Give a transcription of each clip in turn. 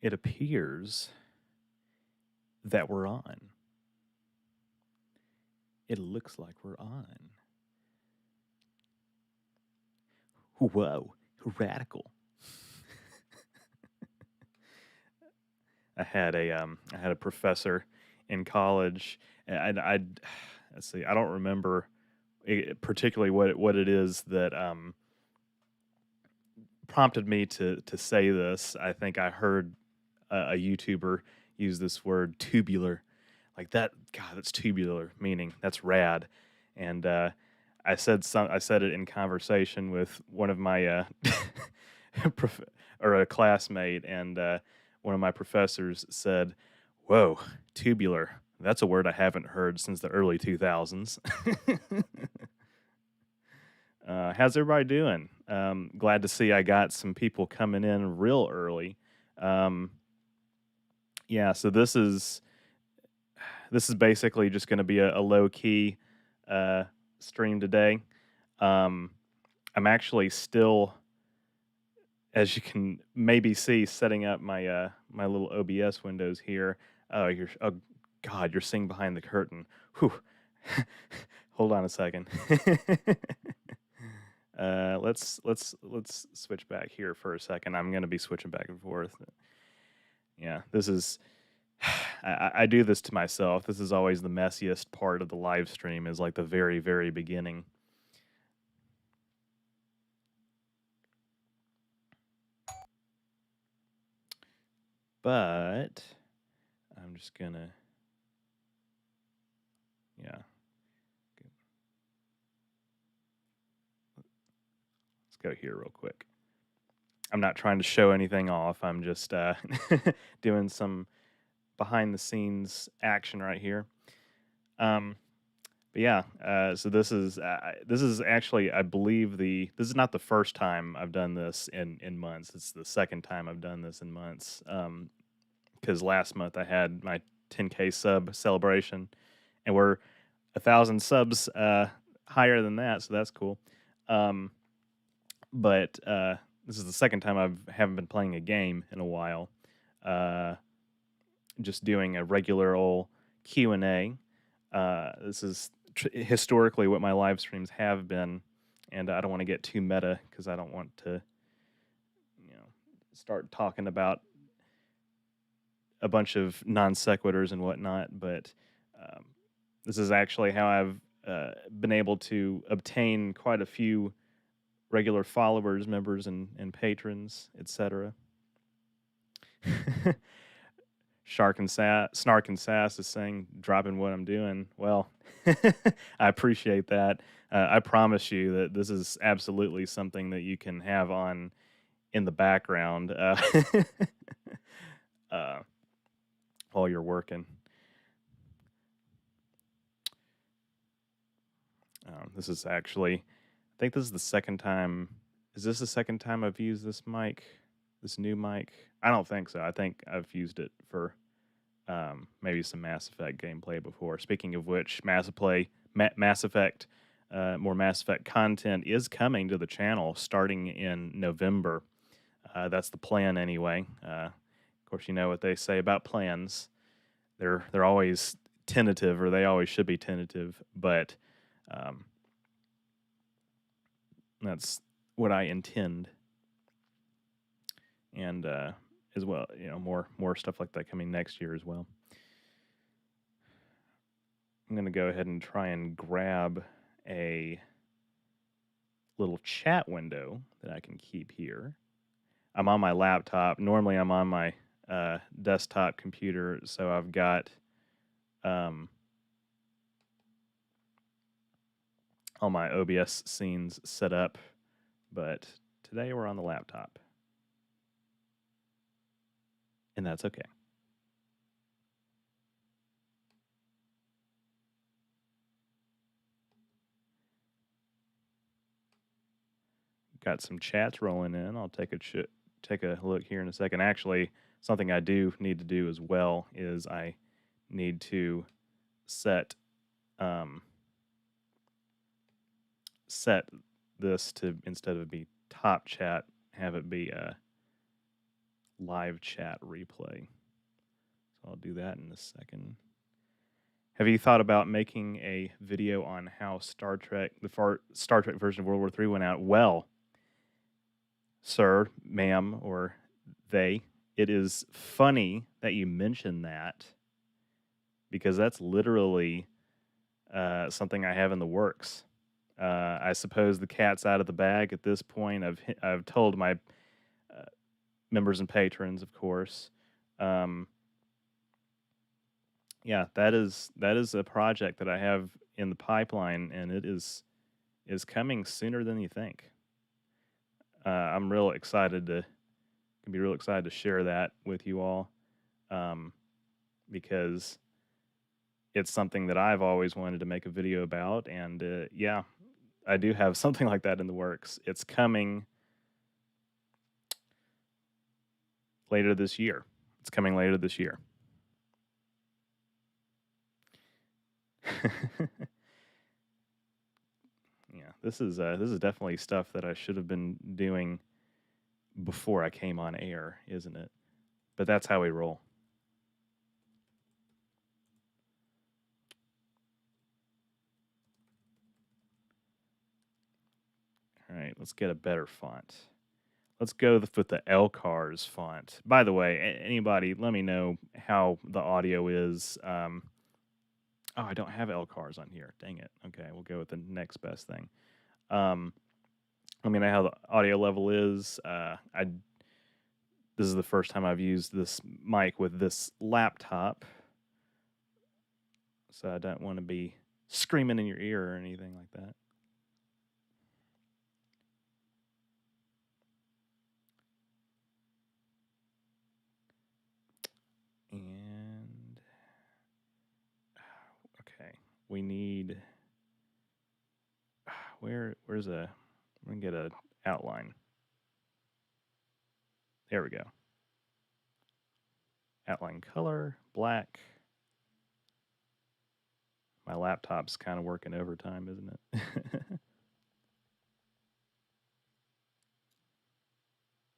It appears that we're on. It looks like we're on. Whoa, radical. I had a professor in college, and let's see, I don't remember particularly what it is that prompted me to say this. I think I heard a YouTuber use this word tubular, like that. God, that's tubular, meaning that's rad. And I said it in conversation with one of my prof- or a classmate, and one of my professors said, "Whoa, tubular. That's a word I haven't heard since the early 2000s." How's everybody doing? Glad to see I got some people coming in real early. Um, yeah, so this is basically just going to be a low key uh, stream today. Um, I'm actually still, as you can maybe see, setting up my my little OBS windows here. Oh God, you're seeing behind the curtain. Whew. Hold on a second. Let's switch back here for a second. I'm going to be switching back and forth. Yeah, this is I do this to myself. This is always the messiest part of the live stream, is like the very beginning. But I'm just gonna, yeah. Let's go here real quick. I'm not trying to show anything off. I'm just doing some behind the scenes action right here. Um, but yeah, so this is actually, I believe, this is not the first time I've done this in months. It's the second time I've done this in months. Because last month I had my 10K sub celebration, and we're 1,000 subs higher than that, so that's cool. Um, but this is the second time I haven't been playing a game in a while. Uh, just doing a regular old Q&A. This is historically what my live streams have been, and I don't want to get too meta because I don't want to, start talking about a bunch of non sequiturs and whatnot. But um, this is actually how I've been able to obtain quite a few regular followers, members, and patrons, etc. Snark and Sass is saying, dropping what I'm doing. Well, I appreciate that. I promise you that this is absolutely something that you can have on in the background uh, while you're working. This is actually, I think this is the second time. Is this the second time I've used this mic, this new mic? I don't think so. I think I've used it for maybe some Mass Effect gameplay before. Speaking of which, Mass Effect, more Mass Effect content is coming to the channel starting in November. That's the plan, anyway. Of course, you know what they say about plans. They're always tentative, or they always should be tentative. But um, that's what I intend. And as well, more stuff like that coming next year as well. I'm going to go ahead and try and grab a little chat window that I can keep here. I'm on my laptop. Normally, I'm on my desktop computer, so I've got all my OBS scenes set up. But today we're on the laptop, and that's okay. Got some chats rolling in. I'll take a look here in a second. Actually, something I do need to do as well is I need to set set this to, instead of be top chat, have it be live chat replay. So I'll do that in a second. Have you thought about making a video on how Star Trek, Star Trek version of World War III went out? Well, sir, ma'am, or they, it is funny that you mention that because that's literally something I have in the works. I suppose the cat's out of the bag at this point. I've told my members and patrons, of course. Yeah, that is a project that I have in the pipeline, and it is coming sooner than you think. I'm real excited to can be real excited to share that with you all, because it's something that I've always wanted to make a video about, and yeah, I do have something like that in the works. It's coming later this year. It's coming later this year. Yeah, this is definitely stuff that I should have been doing before I came on air, isn't it? But that's how we roll. All right, let's get a better font. Let's go with the LCARS font. By the way, anybody, let me know how the audio is. Oh, I don't have LCARS on here. Dang it. Okay, we'll go with the next best thing. Let me know how the audio level is. This is the first time I've used this mic with this laptop, so I don't want to be screaming in your ear or anything like that. And okay, we need where's a we can get a outline. There we go. Outline color, black. My laptop's kind of working overtime, isn't it?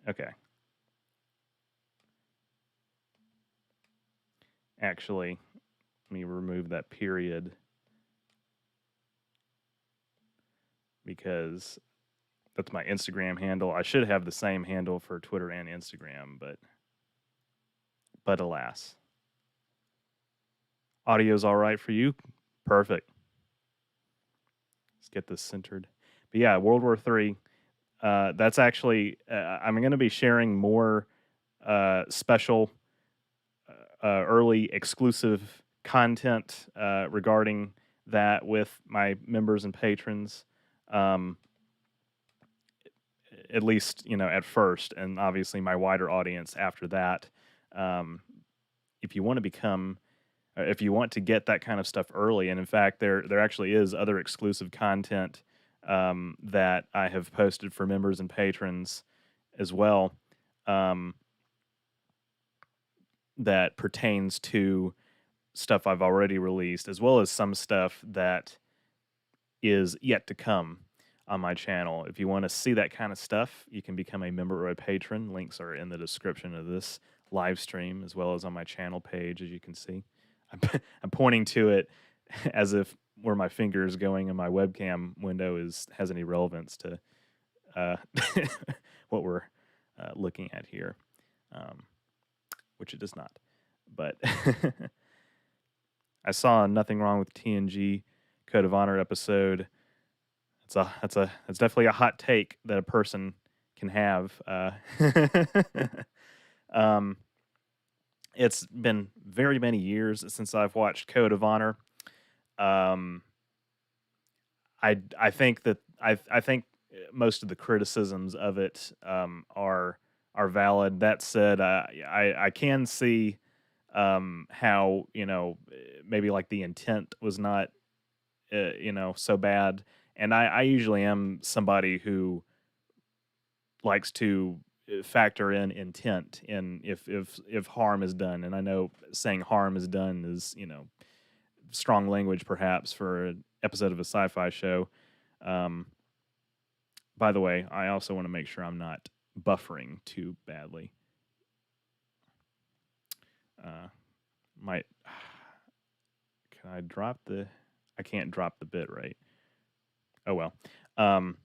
Okay. Actually, let me remove that period because that's my Instagram handle. I should have the same handle for Twitter and Instagram, but alas. Audio's all right for you? Perfect. Let's get this centered. But yeah, World War III. That's actually I'm going to be sharing more special, early exclusive content regarding that with my members and patrons. At least, at first, and obviously my wider audience after that. If you want to become, if you want to get that kind of stuff early, and in fact, there actually is other exclusive content that I have posted for members and patrons as well, that pertains to stuff I've already released, as well as some stuff that is yet to come on my channel. If you want to see that kind of stuff, you can become a member or a patron. Links are in the description of this live stream, as well as on my channel page, as you can see. I'm pointing to it as if where my finger is going in my webcam window has any relevance to what we're looking at here, which it does not. But I saw Nothing Wrong with TNG Code of Honor episode. That's definitely a hot take that a person can have. It's been very many years since I've watched Code of Honor. I think that I think most of the criticisms of it are valid. That said, I can see how maybe like the intent was not so bad. And I usually am somebody who likes to factor in intent in if harm is done. And I know saying harm is done is, strong language perhaps for an episode of a sci-fi show. By the way, I also want to make sure I'm not buffering too badly. might. Can I drop the? I can't drop the bit rate. Oh well. Um,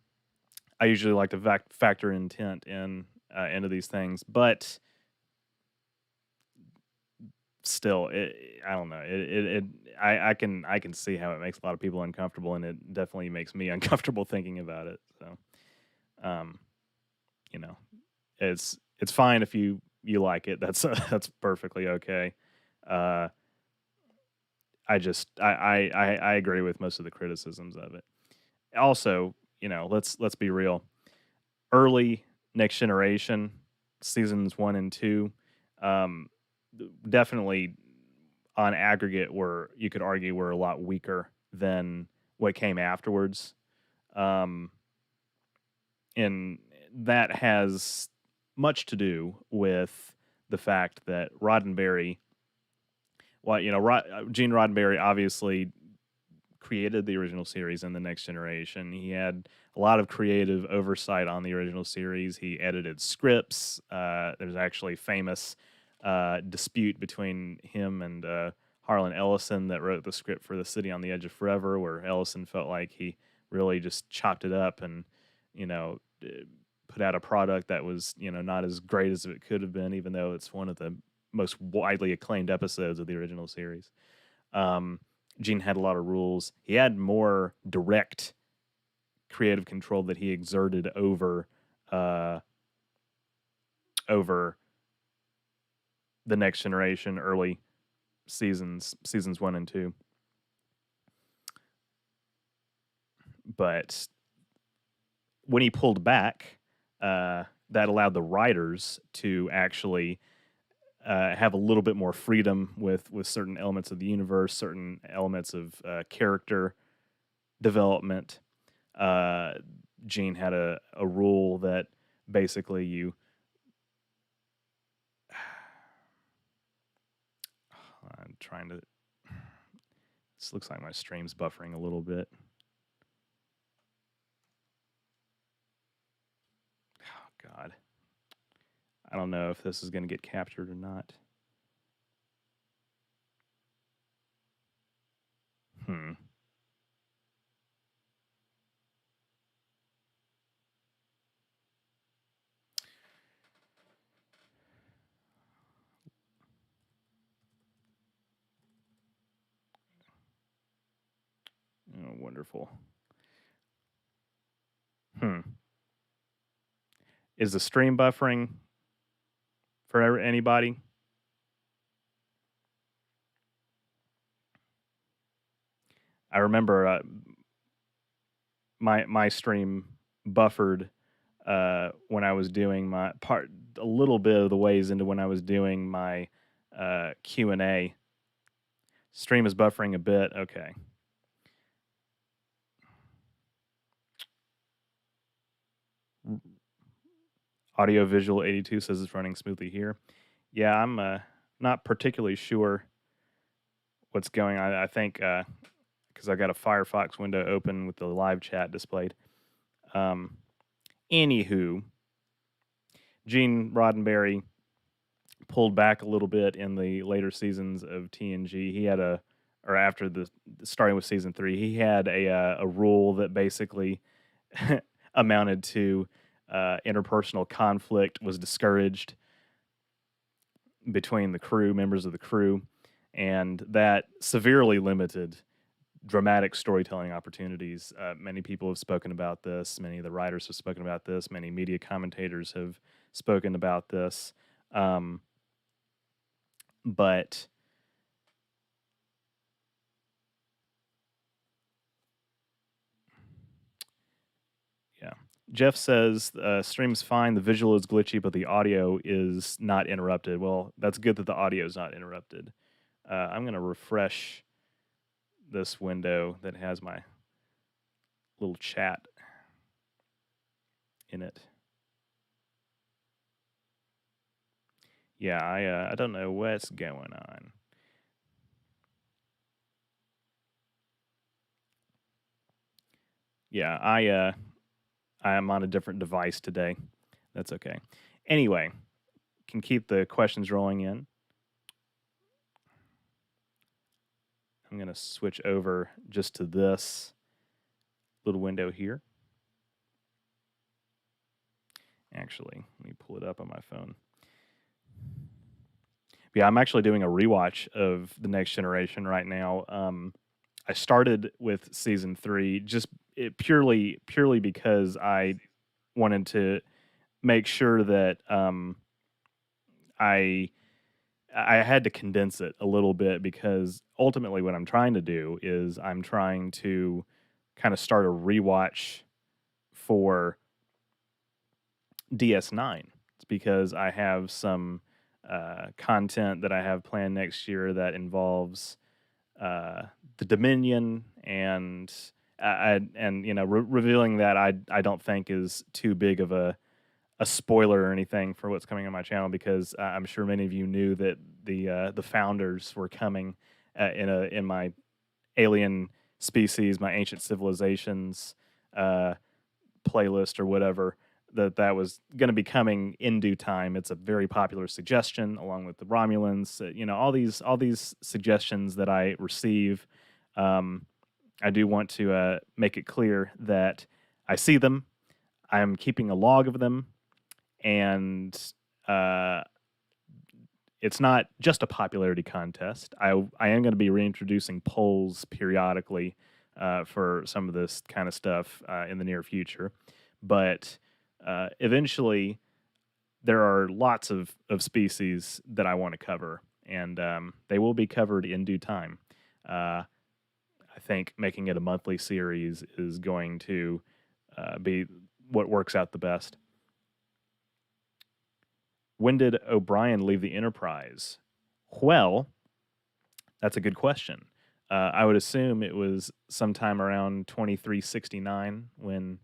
I usually like to factor intent into these things, but still, I don't know. I can see how it makes a lot of people uncomfortable, and it definitely makes me uncomfortable thinking about it. So, um, you know, it's fine if you like it. That's that's perfectly okay. Uh, I agree with most of the criticisms of it. Also, let's be real. Early Next Generation seasons 1 and 2, um, definitely on aggregate were, you could argue, were a lot weaker than what came afterwards. Um, and that has much to do with the fact that Roddenberry, well, Gene Roddenberry obviously created the original series and the Next Generation. He had a lot of creative oversight on the original series. He edited scripts. There's actually famous dispute between him and Harlan Ellison that wrote the script for The City on the Edge of Forever, where Ellison felt like he really just chopped it up and, put out a product that was, not as great as it could have been, even though it's one of the most widely acclaimed episodes of the original series. Gene had a lot of rules. He had more direct creative control that he exerted over the Next Generation early seasons 1 and 2. But when he pulled back, that allowed the writers to actually have a little bit more freedom with certain elements of the universe, certain elements of character development. Gene had a rule that basically I'm trying to. This looks like my stream's buffering a little bit. Oh, God. I don't know if this is going to get captured or not. Oh, wonderful. Is the stream buffering for anybody? I remember my stream buffered when I was doing my part, a little bit of the ways into when I was doing my Q&A. Stream is buffering a bit. Okay. Audio Visual 82 says it's running smoothly here. Yeah, I'm not particularly sure what's going on. I think because I got a Firefox window open with the live chat displayed. Anywho, Gene Roddenberry pulled back a little bit in the later seasons of TNG. He had after starting with season 3, he had a rule that basically amounted to interpersonal conflict was discouraged between the crew, members of the crew, and that severely limited dramatic storytelling opportunities. Many people have spoken about this. Many of the writers have spoken about this. Many media commentators have spoken about this. But yeah, Jeff says stream's fine. The visual is glitchy, but the audio is not interrupted. Well, that's good that the audio is not interrupted. I'm going to refresh this window that has my little chat in it. Yeah, I don't know what's going on. Yeah, I am on a different device today. That's okay. Anyway, can keep the questions rolling in. I'm going to switch over just to this little window here. Actually, let me pull it up on my phone. But yeah, I'm actually doing a rewatch of The Next Generation right now. I started with season 3 just purely because I wanted to make sure that I had to condense it a little bit, because ultimately what I'm trying to do is I'm trying to kind of start a rewatch for DS9. It's because I have some content that I have planned next year that involves the Dominion, and revealing that I don't think is too big of a spoiler or anything for what's coming on my channel, because I'm sure many of you knew that the founders were coming in my alien species, my ancient civilizations playlist or whatever, that was going to be coming in due time. It's a very popular suggestion, along with the Romulans. All these suggestions that I receive. I do want to make it clear that I see them. I'm keeping a log of them, and it's not just a popularity contest. I am going to be reintroducing polls periodically for some of this kind of stuff in the near future, but eventually there are lots of species that I want to cover, and they will be covered in due time. I think making it a monthly series is going to be what works out the best. When did O'Brien leave the Enterprise? Well, that's a good question. I would assume it was sometime around 2369 when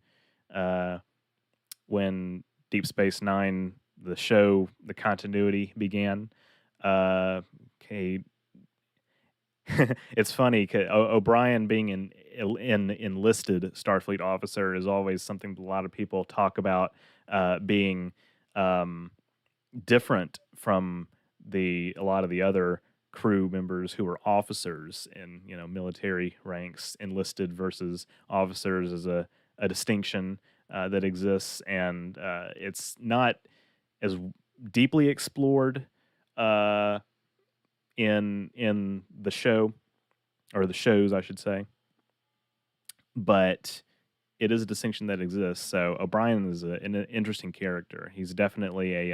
Deep Space Nine, the show, the continuity began. Okay, it's funny. O'Brien being an enlisted Starfleet officer is always something that a lot of people talk about being different from a lot of the other crew members who were officers in military ranks. Enlisted versus officers is a distinction that exists, and it's not as deeply explored in the show, or the shows, I should say, but it is a distinction that exists. So O'Brien is an interesting character. He's definitely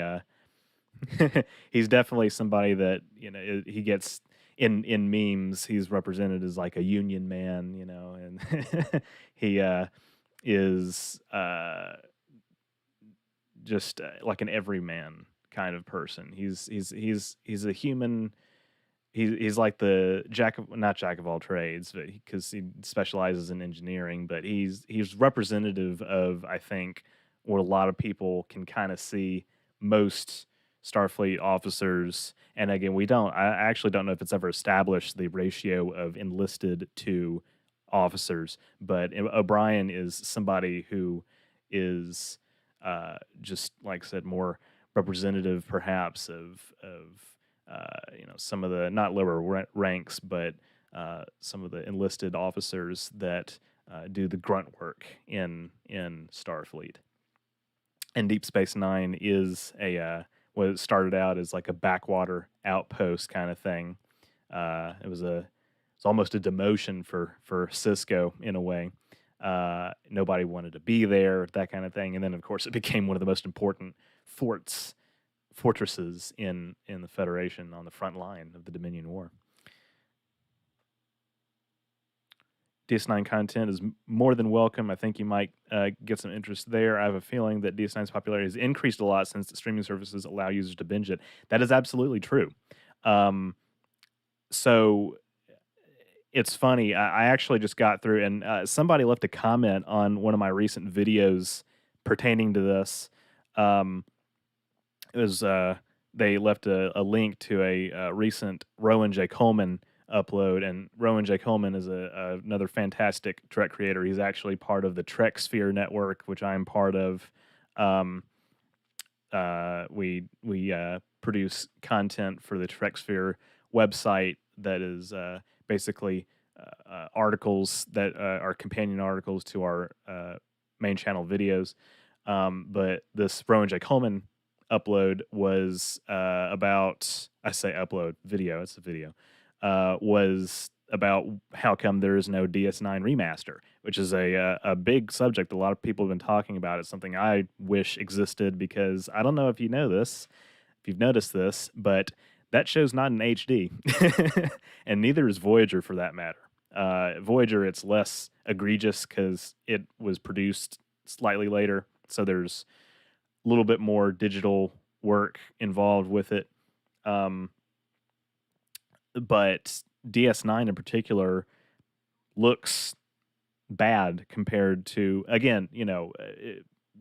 he's definitely somebody that he gets in memes. He's represented as like a Union man, and he is just like an everyman kind of person. He's a human. He's like the not jack of all trades, but because he specializes in engineering, but he's representative of, I think, what a lot of people can kind of see most Starfleet officers. And again, I actually don't know if it's ever established the ratio of enlisted to officers, but O'Brien is somebody who is just, like I said, more representative perhaps of some of the not lower ranks, but some of the enlisted officers that do the grunt work in Starfleet. And Deep Space Nine is what it started out as like a backwater outpost kind of thing. It's almost a demotion for Cisco in a way. Nobody wanted to be there, that kind of thing. And then, of course, it became one of the most important fortresses in the Federation, on the front line of the Dominion War. DS9 content is more than welcome. I think you might get some interest there. I have a feeling that DS9's popularity has increased a lot since the streaming services allow users to binge it. That is absolutely true. So it's funny. I actually just got through, and somebody left a comment on one of my recent videos pertaining to this. It was they left a link to a recent Rowan J. Coleman upload, and Rowan J. Coleman is another fantastic Trek creator. He's actually part of the Trek Sphere network, which I'm part of. We produce content for the Trek Sphere website that is basically articles that are companion articles to our main channel videos. But this Rowan J. Coleman upload was about, I say upload, video, it's a video, was about how come there is no DS9 remaster, which is a big subject a lot of people have been talking about. It's something I wish existed because I don't know if you know this, if you've noticed this, but that show's not in HD, and neither is Voyager for that matter. Voyager, it's less egregious because it was produced slightly later, so there's a little bit more digital work involved with it. But DS9 in particular looks bad compared to, again,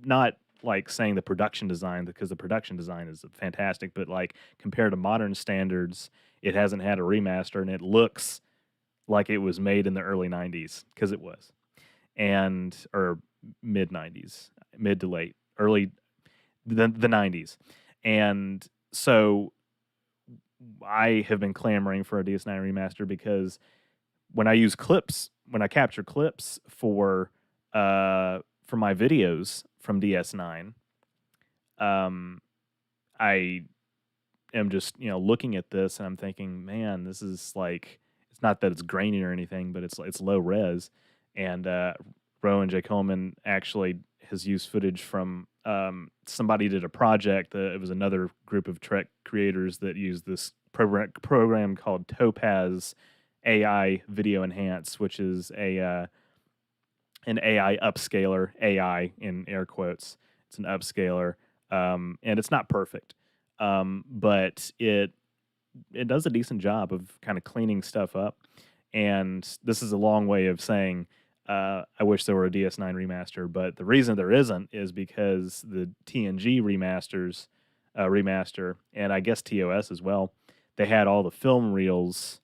not like saying the production design, because the production design is fantastic, but like compared to modern standards, it hasn't had a remaster and it looks like it was made in the early 90s, because it was, and or mid 90s, mid to late, early the 90s. And so I have been clamoring for a DS9 remaster because when I use clips, when I capture clips for my videos from DS9, I am just looking at this and I'm thinking, man, this is like, it's not that it's grainy or anything, but it's low res. And Rowan J. Coleman actually has used footage from somebody did a project. It was another group of Trek creators that used this program called Topaz AI Video Enhance, which is an AI upscaler, AI in air quotes. It's an upscaler, and it's not perfect, but it does a decent job of kind of cleaning stuff up. And this is a long way of saying I wish there were a DS9 remaster, but the reason there isn't is because the TNG remaster, and I guess TOS as well, they had all the film reels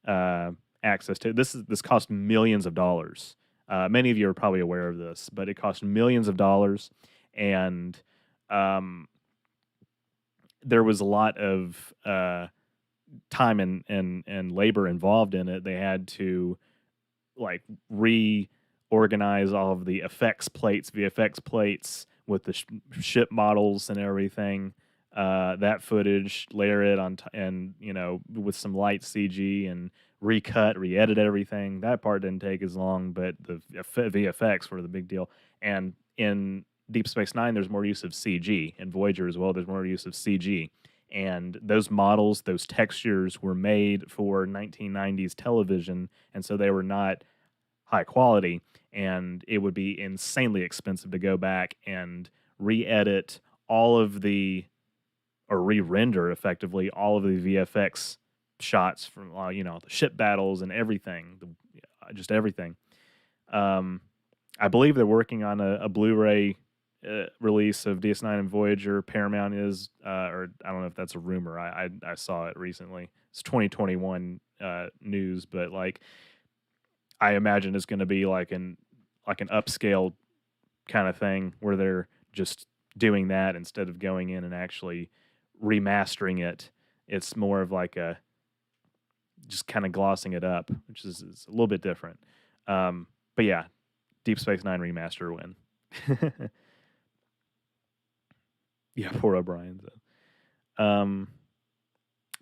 access to. This cost millions of dollars. Many of you are probably aware of this, but it cost millions of dollars, and there was a lot of time and labor involved in it. They had to like reorganize all of the VFX plates with the ship models and everything. That footage, layer it on, and with some light CG, and recut, re-edit everything. That part didn't take as long, but the VFX were the big deal. And in Deep Space Nine, there's more use of CG. In Voyager as well, there's more use of CG. And those models, those textures were made for 1990s television, and so they were not high quality, and it would be insanely expensive to go back and re-edit all of the, or re-render effectively all of the VFX shots from the ship battles and everything, just everything. I believe they're working on a Blu-ray release of DS9 and Voyager. Paramount is, or I don't know if that's a rumor. I saw it recently. It's 2021 news, but like I imagine it's going to be like an upscale kind of thing where they're just doing that instead of going in and actually remastering it. It's more of like a just kind of glossing it up, which is a little bit different. But yeah, Deep Space Nine remaster win. Yeah, poor O'Brien.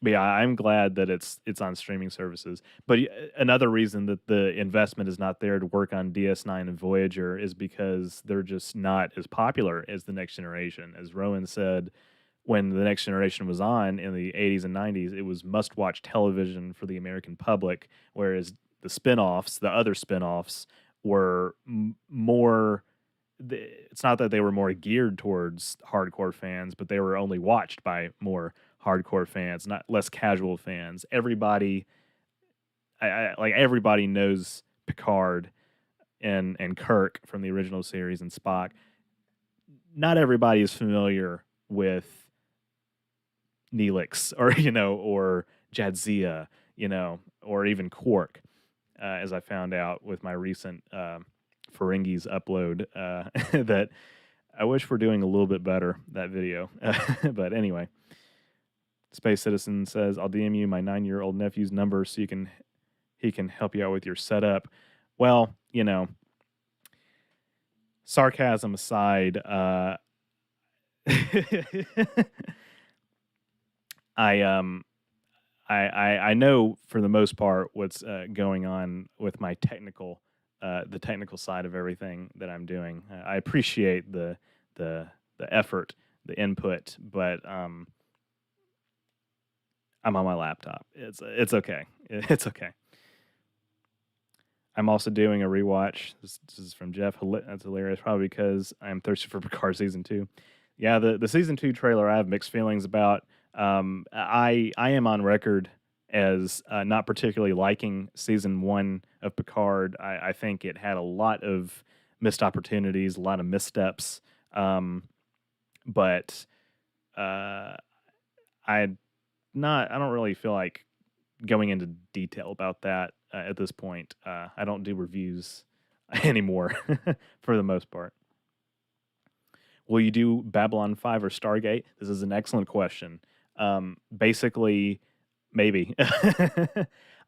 But yeah, I'm glad that it's on streaming services. But another reason that the investment is not there to work on DS9 and Voyager is because they're just not as popular as the Next Generation. As Rowan said, when the Next Generation was on in the 80s and 90s, it was must-watch television for the American public, whereas the other spin-offs were more... It's not that they were more geared towards hardcore fans, but they were only watched by more hardcore fans, not less casual fans. Everybody, everybody knows Picard and Kirk from the original series and Spock. Not everybody is familiar with Neelix or Jadzia, or even Quark, as I found out with my recent Ferengi's upload. That I wish we're doing a little bit better, that video. But anyway, Space Citizen says, I'll DM you my 9-year-old nephew's number so you can he can help you out with your setup. Well, sarcasm aside, I I know for the most part what's going on with my the technical side of everything that I'm doing. I appreciate the the effort, the input, but I'm on my laptop. It's okay. It's okay. I'm also doing a rewatch. This is from Jeff. That's hilarious. Probably because I'm thirsty for Picard season two. Yeah, the season two trailer I have mixed feelings about. I am on record as not particularly liking season one of Picard. I think it had a lot of missed opportunities, a lot of missteps. Um, but uh, I not. I don't really feel like going into detail about that at this point. I don't do reviews anymore for the most part. Will you do Babylon 5 or Stargate? This is an excellent question. Basically, maybe.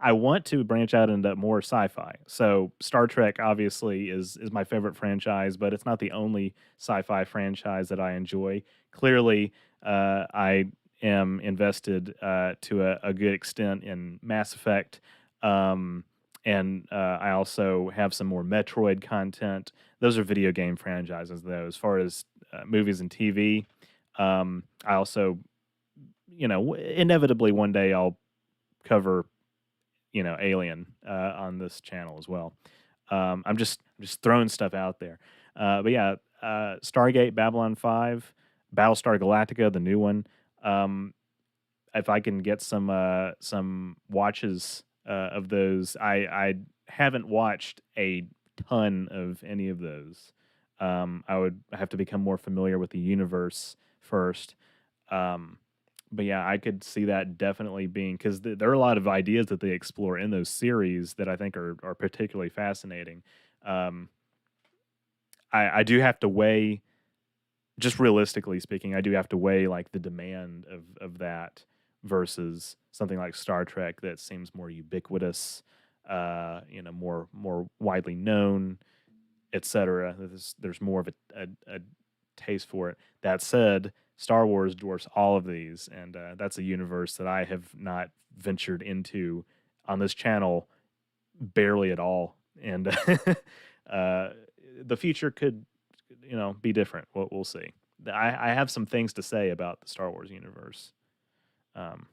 I want to branch out into more sci-fi. So Star Trek obviously is my favorite franchise, but it's not the only sci-fi franchise that I enjoy. Clearly, I am invested to a good extent in Mass Effect, um, and I also have some more Metroid content. Those are video game franchises, though. As far as movies and TV, I also, inevitably one day I'll cover Alien on this channel as well. I'm just throwing stuff out there. But yeah, Stargate, Babylon 5, Battlestar Galactica, the new one. Um, if I can get some watches of those, I haven't watched a ton of any of those. I would have to become more familiar with the universe first. Um, but yeah, I could see that definitely being because there are a lot of ideas that they explore in those series that I think are particularly fascinating. Um, I do have to weigh, just realistically speaking, I do have to weigh like the demand of that versus something like Star Trek that seems more ubiquitous, more widely known, etc. There's more of a taste for it. That said, Star Wars dwarfs all of these, and that's a universe that I have not ventured into on this channel barely at all. And uh, the future could, be different. We'll see. I have some things to say about the Star Wars universe. Um,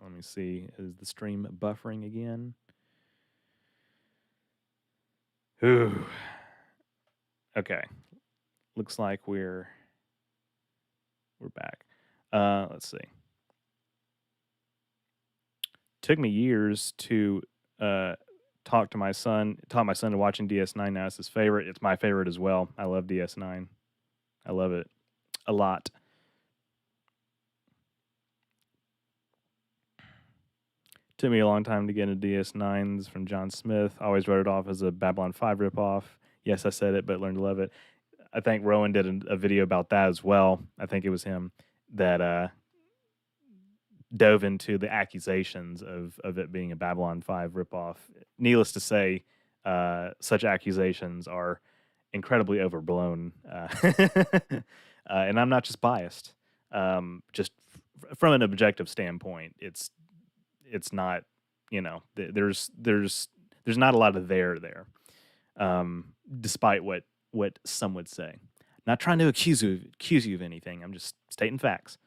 let me see. Is the stream buffering again? Ooh. Okay. Looks like we're back. Let's see. Took me years to uh, taught my son to watching DS9. Now it's his favorite. It's my favorite as well. I love DS9. I love it a lot. Took me a long time to get into DS9s from John Smith. I always wrote it off as a Babylon 5 ripoff. Yes, I said it, but learned to love it. I think Rowan did a video about that as well. I think it was him that dove into the accusations of it being a Babylon 5 ripoff. Needless to say, such accusations are incredibly overblown. And I'm not just biased. Just from an objective standpoint, it's not, there's not a lot of there, despite what some would say. Not trying to accuse you of anything. I'm just stating facts.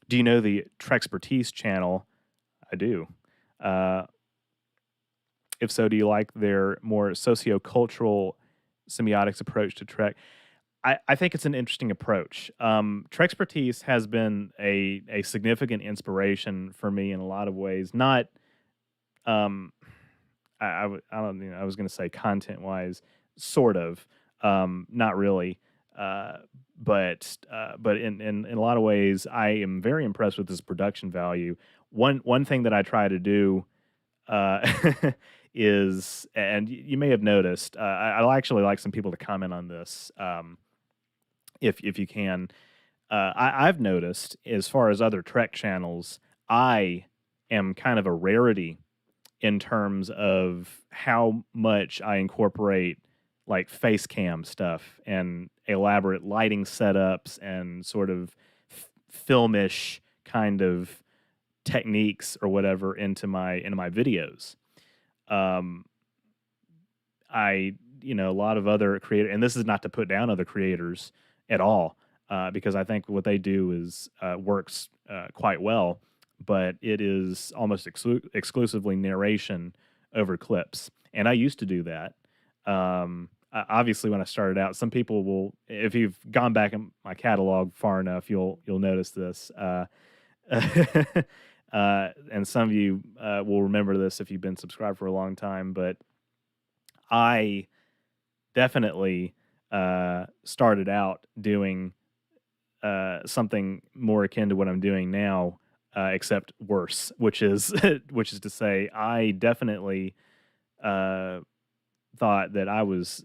Do you know the Trexpertise channel? I do. Uh, if so, do you like their more sociocultural semiotics approach to Trek? I think it's an interesting approach. Trexpertise has been a significant inspiration for me in a lot of ways. Not, um, I don't, I was going to say content wise, sort of, not really. Uh, but in a lot of ways, I am very impressed with this production value. One thing that I try to do uh, is, and you may have noticed, I'll actually like some people to comment on this. if you can. I've noticed as far as other Trek channels, I am kind of a rarity in terms of how much I incorporate like face cam stuff and elaborate lighting setups and sort of filmish kind of techniques or whatever into my videos. Um, I a lot of other creator, and this is not to put down other creators at all, because I think what they do is works quite well, but it is almost exclusively narration over clips, and I used to do that. Obviously, when I started out, some people will, if you've gone back in my catalog far enough, you'll notice this. And some of you will remember this if you've been subscribed for a long time, but I definitely started out doing something more akin to what I'm doing now, except worse, which is which is to say, I definitely uh, thought that I was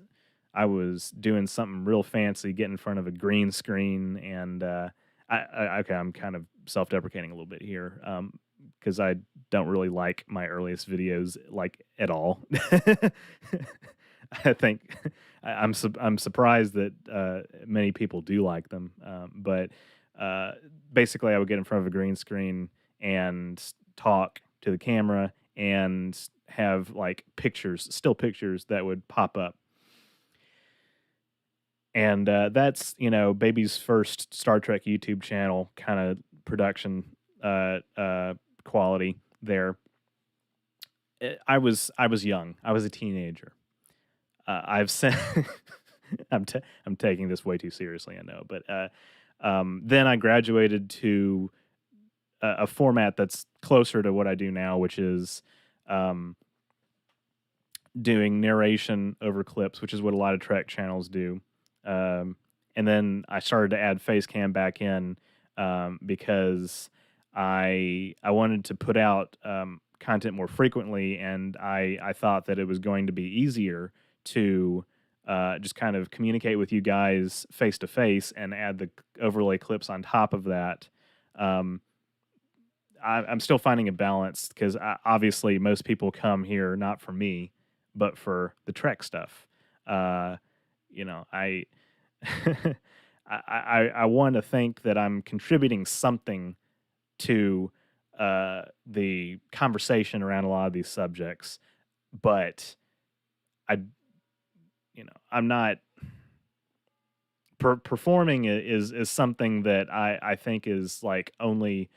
doing something real fancy, getting in front of a green screen, and okay, I'm kind of self-deprecating a little bit here, because I don't really like my earliest videos like at all. I think I'm surprised that many people do like them, but uh, basically, I would get in front of a green screen and talk to the camera and have like pictures, still pictures that would pop up, and that's baby's first Star Trek YouTube channel kind of production quality there. I was young. I was a teenager. I've sent. I'm taking this way too seriously, I know, but then I graduated to a format that's closer to what I do now, which is um, doing narration over clips, which is what a lot of Trek channels do. Um, and then I started to add face cam back in, because I wanted to put out content more frequently, and I thought that it was going to be easier to just kind of communicate with you guys face to face and add the overlay clips on top of that. Um, I'm still finding a balance because obviously most people come here not for me, but for the Trek stuff. Uh, I I want to think that I'm contributing something to the conversation around a lot of these subjects, but I I'm not performing is something that I think is like only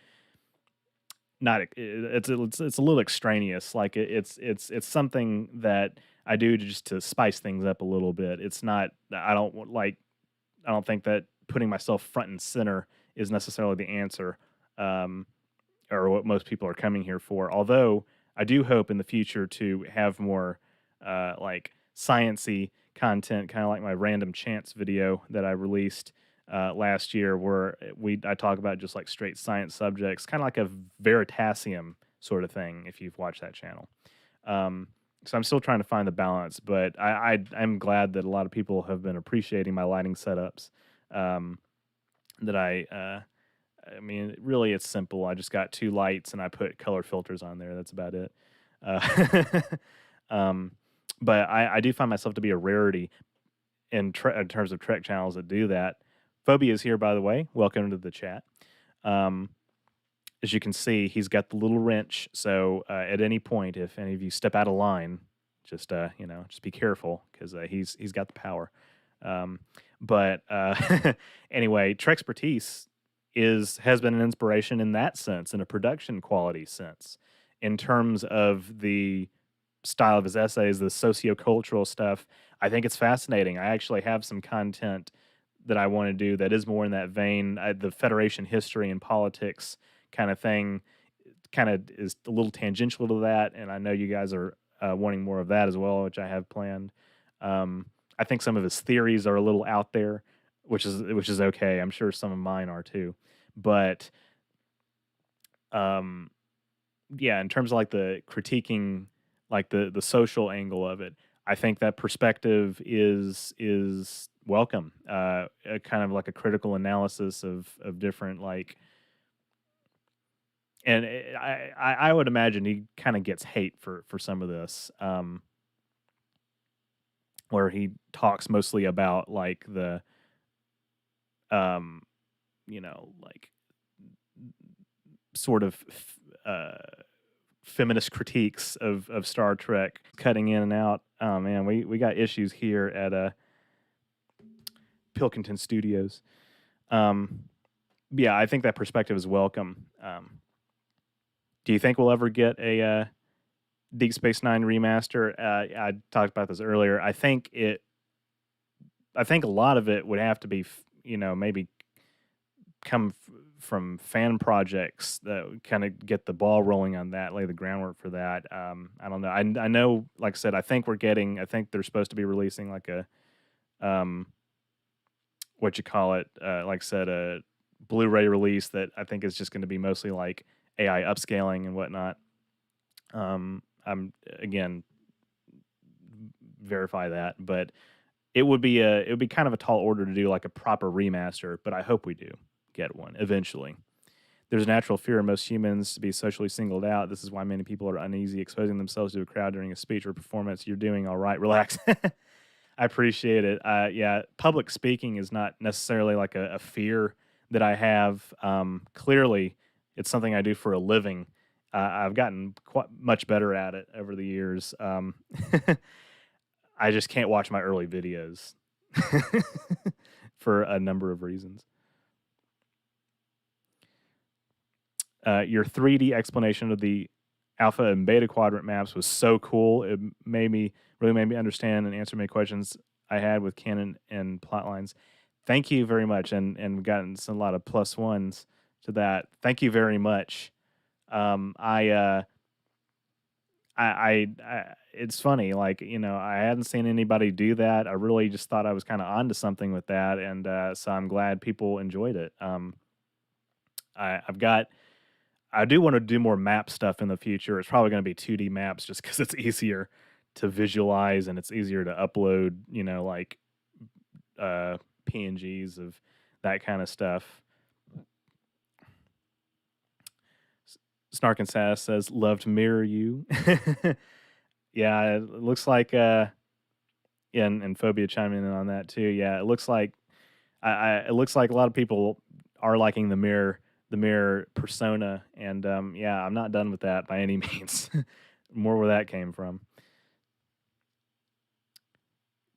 not it's a little extraneous. Like it's something that I do to just to spice things up a little bit. It's not I don't think that putting myself front and center is necessarily the answer, um, or what most people are coming here for. Although I do hope in the future to have more like sciency content, kind of like my random chance video that I released last year, where I talk about just like straight science subjects, kind of like a Veritasium sort of thing. If you've watched that channel. Um, so I'm still trying to find the balance, but I'm glad that a lot of people have been appreciating my lighting setups. Um, that I mean, really, it's simple. I just got two lights and I put color filters on there. That's about it. Uh, um, but I do find myself to be a rarity in terms of Trek channels that do that. Phobia is here, by the way. Welcome to the chat. Um, as you can see, he's got the little wrench. So at any point, if any of you step out of line, just just be careful because he's got the power. Um, but anyway, Trexpertise has been an inspiration in that sense, in a production quality sense, in terms of the style of his essays, the sociocultural stuff. I think it's fascinating. I actually have some content that I want to do that is more in that vein. The Federation history and politics kind of thing kind of is a little tangential to that, and I know you guys are wanting more of that as well, which I have planned. I think some of his theories are a little out there, which is okay. I'm sure some of mine are too, but um, yeah, in terms of like the critiquing, like the social angle of it, I think that perspective is welcome. A kind of like a critical analysis of different like, and I would imagine he kind of gets hate for some of this, where he talks mostly about like the um like sort of feminist critiques of Star Trek, cutting in and out. Oh man, we got issues here at Pilkington Studios. Um, yeah, I think that perspective is welcome. Do you think we'll ever get a Deep Space Nine remaster? I talked about this earlier. I think a lot of it would have to be, maybe come from fan projects that kind of get the ball rolling on that, lay the groundwork for that. I don't know. I know, like I said, I think they're supposed to be releasing like a, um, what you call it, like I said, a Blu-ray release that I think is just going to be mostly like AI upscaling and whatnot. I'm again verify that, but it would be kind of a tall order to do like a proper remaster, but I hope we do get one eventually. There's a natural fear in most humans to be socially singled out. This is why many people are uneasy exposing themselves to a crowd during a speech or performance. You're doing all right. Relax. I appreciate it. Yeah, public speaking is not necessarily like a fear that I have. Clearly, it's something I do for a living. I've gotten quite much better at it over the years. I just can't watch my early videos for a number of reasons. Your 3D explanation of the alpha and beta quadrant maps was so cool. It really made me understand and answer many questions I had with canon and plot lines. Thank you very much, and gotten a lot of plus ones to that. Thank you very much. It's funny, like, I hadn't seen anybody do that. I really just thought I was kind of onto something with that, and so I'm glad people enjoyed it. I've got I do want to do more map stuff in the future. It's probably going to be 2D maps just because it's easier to visualize and it's easier to upload, like PNGs of that kind of stuff. Snark and Sass says, "Love to mirror you." Yeah, it looks like, yeah, and Phobia chiming in on that too. Yeah, it looks like it looks like a lot of people are liking the mirror persona, and yeah, I'm not done with that by any means. More where that came from.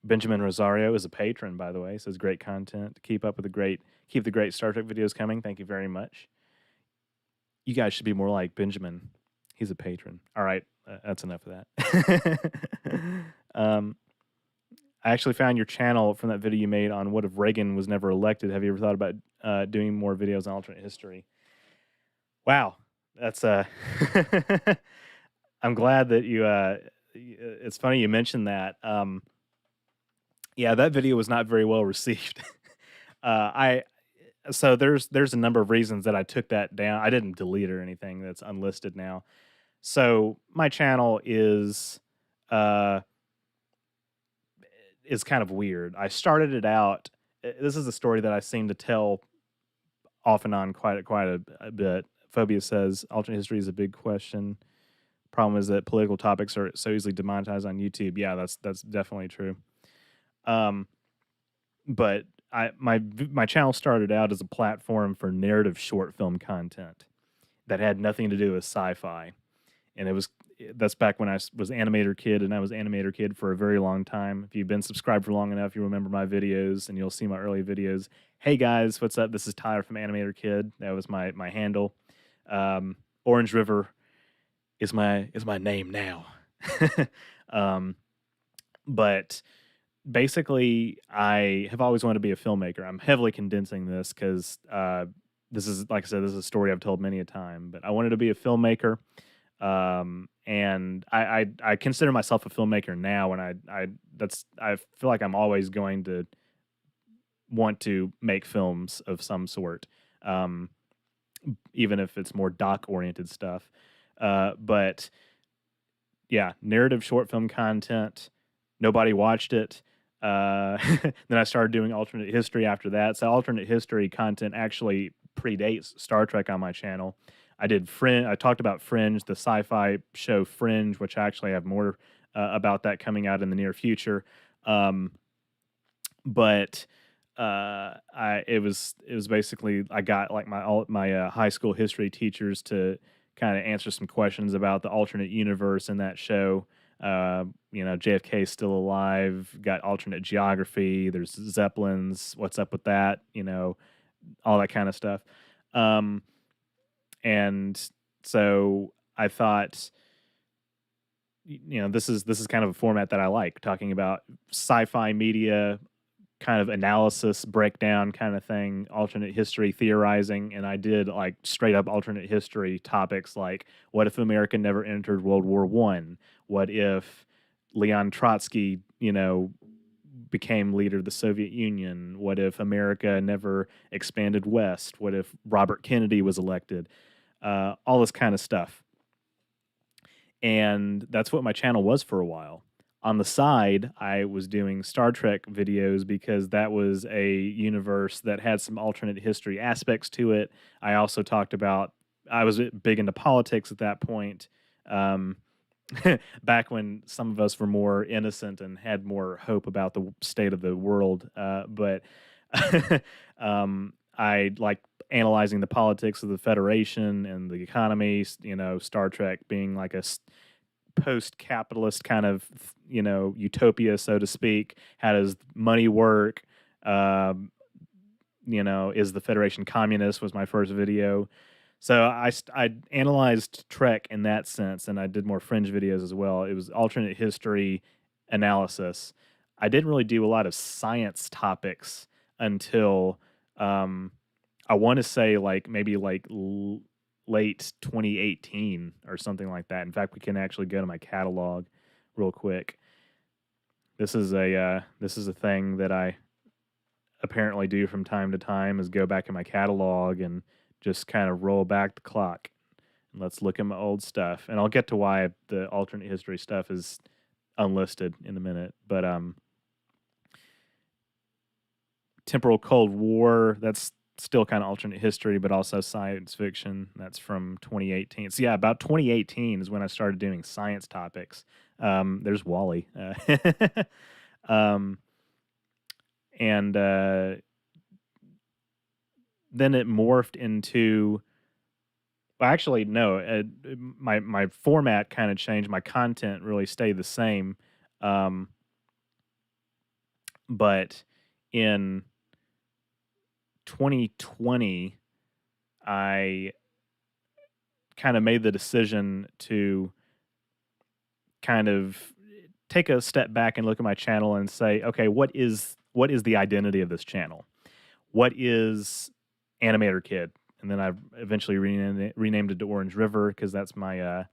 Benjamin Rosario is a patron, by the way. Says great content. Keep the great Star Trek videos coming. Thank you very much. You guys should be more like Benjamin. He's a patron. All right, that's enough of that. um, I actually found your channel from that video you made on what if Reagan was never elected. Have you ever thought about doing more videos on alternate history? Wow, that's I'm glad that you. It's funny you mentioned that. Yeah, that video was not very well received. I so there's a number of reasons that I took that down. I didn't delete it or anything. That's unlisted now. So my channel uh is kind of weird. I started it out. This is a story that I seem to tell off and on quite a bit. Phobia says alternate history is a big question. Problem is that political topics are so easily demonetized on YouTube. Yeah, that's definitely true. But my channel started out as a platform for narrative short film content that had nothing to do with sci-fi, and that's back when I was Animator Kid, and I was Animator Kid for a very long time. If you've been subscribed for long enough, you remember my videos, and you'll see my early videos. Hey guys, what's up? This is Tyler from Animator Kid. That was my handle. Orange River is my name now. um, but basically, I have always wanted to be a filmmaker. I'm heavily condensing this because this is, like I said, this is a story I've told many a time. But I wanted to be a filmmaker, and I consider myself a filmmaker now. And I feel like I'm always going to want to make films of some sort, um, even if it's more doc oriented stuff. But yeah, narrative short film content. Nobody watched it. Then I started doing alternate history after that. So alternate history content actually predates Star Trek on my channel. I did Fringe. I talked about Fringe, the sci-fi show Fringe, which I actually have more about that coming out in the near future. Um, but I it was basically I got like my high school history teachers to kind of answer some questions about the alternate universe in that show. JFK is still alive. Got alternate geography. There's zeppelins. What's up with that? All that kind of stuff. Um, and so I thought, this is kind of a format that I like, talking about sci-fi media kind of analysis breakdown kind of thing, alternate history theorizing, and I did like straight up alternate history topics like what if America never entered World War One? What if Leon Trotsky, became leader of the Soviet Union? What if America never expanded west? What if Robert Kennedy was elected? All this kind of stuff. And that's what my channel was for a while. On the side, I was doing Star Trek videos because that was a universe that had some alternate history aspects to it. I also talked about, I was big into politics at that point. Um, Back when some of us were more innocent and had more hope about the state of the world. But I like analyzing the politics of the Federation and the economy, Star Trek being like a post-capitalist kind of utopia, so to speak. How does money work? um, is the Federation communist? Was my first video. So I analyzed Trek in that sense, and I did more Fringe videos as well. It was alternate history analysis. I didn't really do a lot of science topics until um, I want to say like maybe like late 2018 or something like that. In fact, we can actually go to my catalog real quick. This is a thing that I apparently do from time to time, is go back in my catalog and just kind of roll back the clock. And let's look at my old stuff. And I'll get to why the alternate history stuff is unlisted in a minute. But Temporal Cold War, that's still kind of alternate history, but also science fiction. That's from 2018. So yeah, about 2018 is when I started doing science topics. There's Wally. Um, and then it morphed into, well, actually no, my format kind of changed. My content really stayed the same. Um, but in 2020, I kind of made the decision to kind of take a step back and look at my channel and say, okay, what is the identity of this channel? What is Animator Kid? And then I eventually renamed it to Orange River because that's my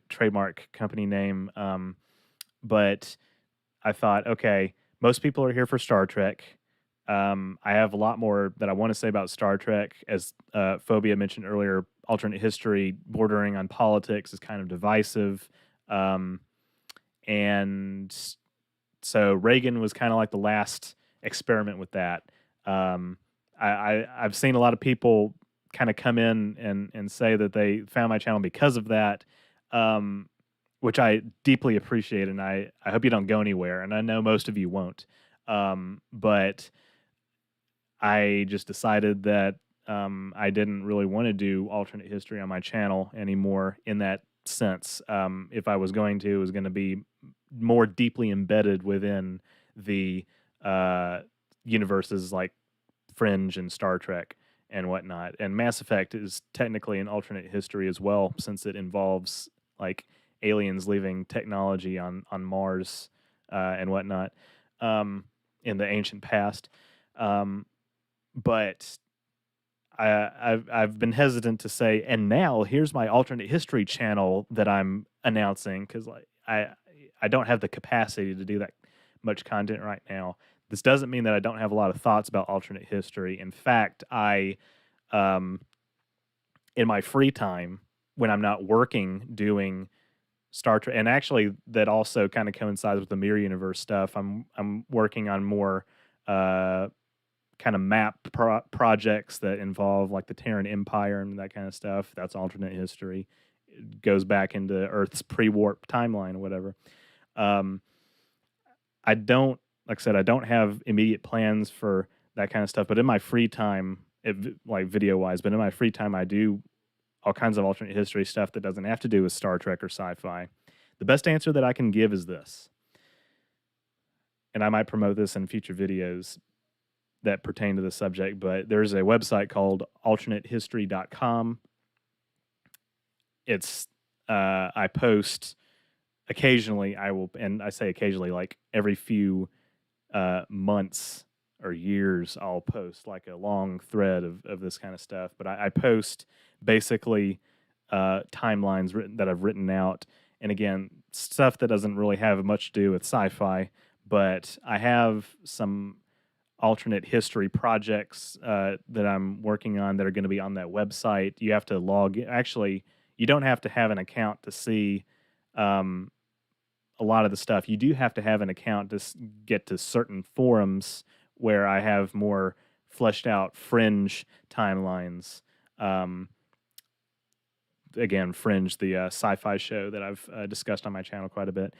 trademark company name. But I thought, okay, most people are here for Star Trek. I have a lot more that I want to say about Star Trek. As Phobia mentioned earlier, alternate history bordering on politics is kind of divisive. Um, and so Reagan was kind of like the last experiment with that. Um, I've seen a lot of people kind of come in and say that they found my channel because of that, um, which I deeply appreciate, and I hope you don't go anywhere, and I know most of you won't. But I just decided that I didn't really want to do alternate history on my channel anymore in that sense. If I was going to, it was going to be more deeply embedded within the universes like Fringe and Star Trek and whatnot. And Mass Effect is technically an alternate history as well, since it involves like aliens leaving technology on Mars and whatnot in the ancient past. Um, but I've been hesitant to say, and now here's my alternate history channel that I'm announcing, because like I don't have the capacity to do that much content right now. This doesn't mean that I don't have a lot of thoughts about alternate history. In fact, um, in my free time when I'm not working doing Star Trek, and actually that also kind of coincides with the Mirror Universe stuff. I'm working on more uh, kind of projects that involve like the Terran Empire and that kind of stuff. That's alternate history. It goes back into Earth's pre-warp timeline or whatever. Um, I don't, like I said, I don't have immediate plans for that kind of stuff. But in my free time, like video wise, but in my free time, I do all kinds of alternate history stuff that doesn't have to do with Star Trek or sci-fi. The best answer that I can give is this, and I might promote this in future videos that pertain to the subject, but there's a website called alternatehistory.com. It's I post occasionally. I will, and I say occasionally, like every few months or years, I'll post like a long thread of this kind of stuff. But I post basically timelines that I've written out, and again, stuff that doesn't really have much to do with sci-fi. But I have some alternate history projects that I'm working on that are going to be on that website. You have to log in. Actually, you don't have to have an account to see um, a lot of the stuff. You do have to have an account to get to certain forums where I have more fleshed out fringe timelines. Um, Again, Fringe, the sci-fi show that I've discussed on my channel quite a bit.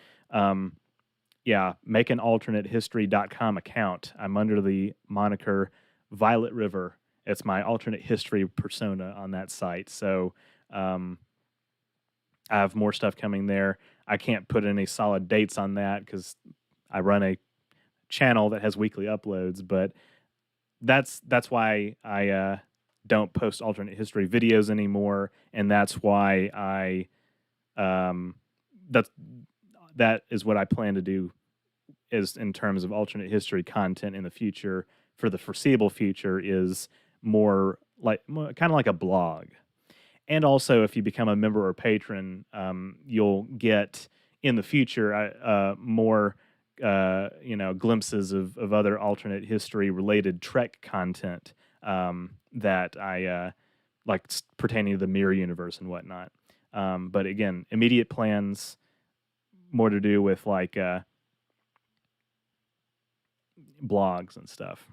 Yeah, make an alternatehistory.com account. I'm under the moniker Violet River. It's my alternate history persona on that site. So um, I have more stuff coming there. I can't put any solid dates on that because I run a channel that has weekly uploads, but that's why I don't post alternate history videos anymore, and that's why um, that's that is what I plan to do is in terms of alternate history content in the future for the foreseeable future is more like kind of like a blog. And also, if you become a member or patron, you'll get in the future more, glimpses of other alternate history related Trek content that I like pertaining to the Mirror Universe and whatnot. But again, immediate plans more to do with like blogs and stuff.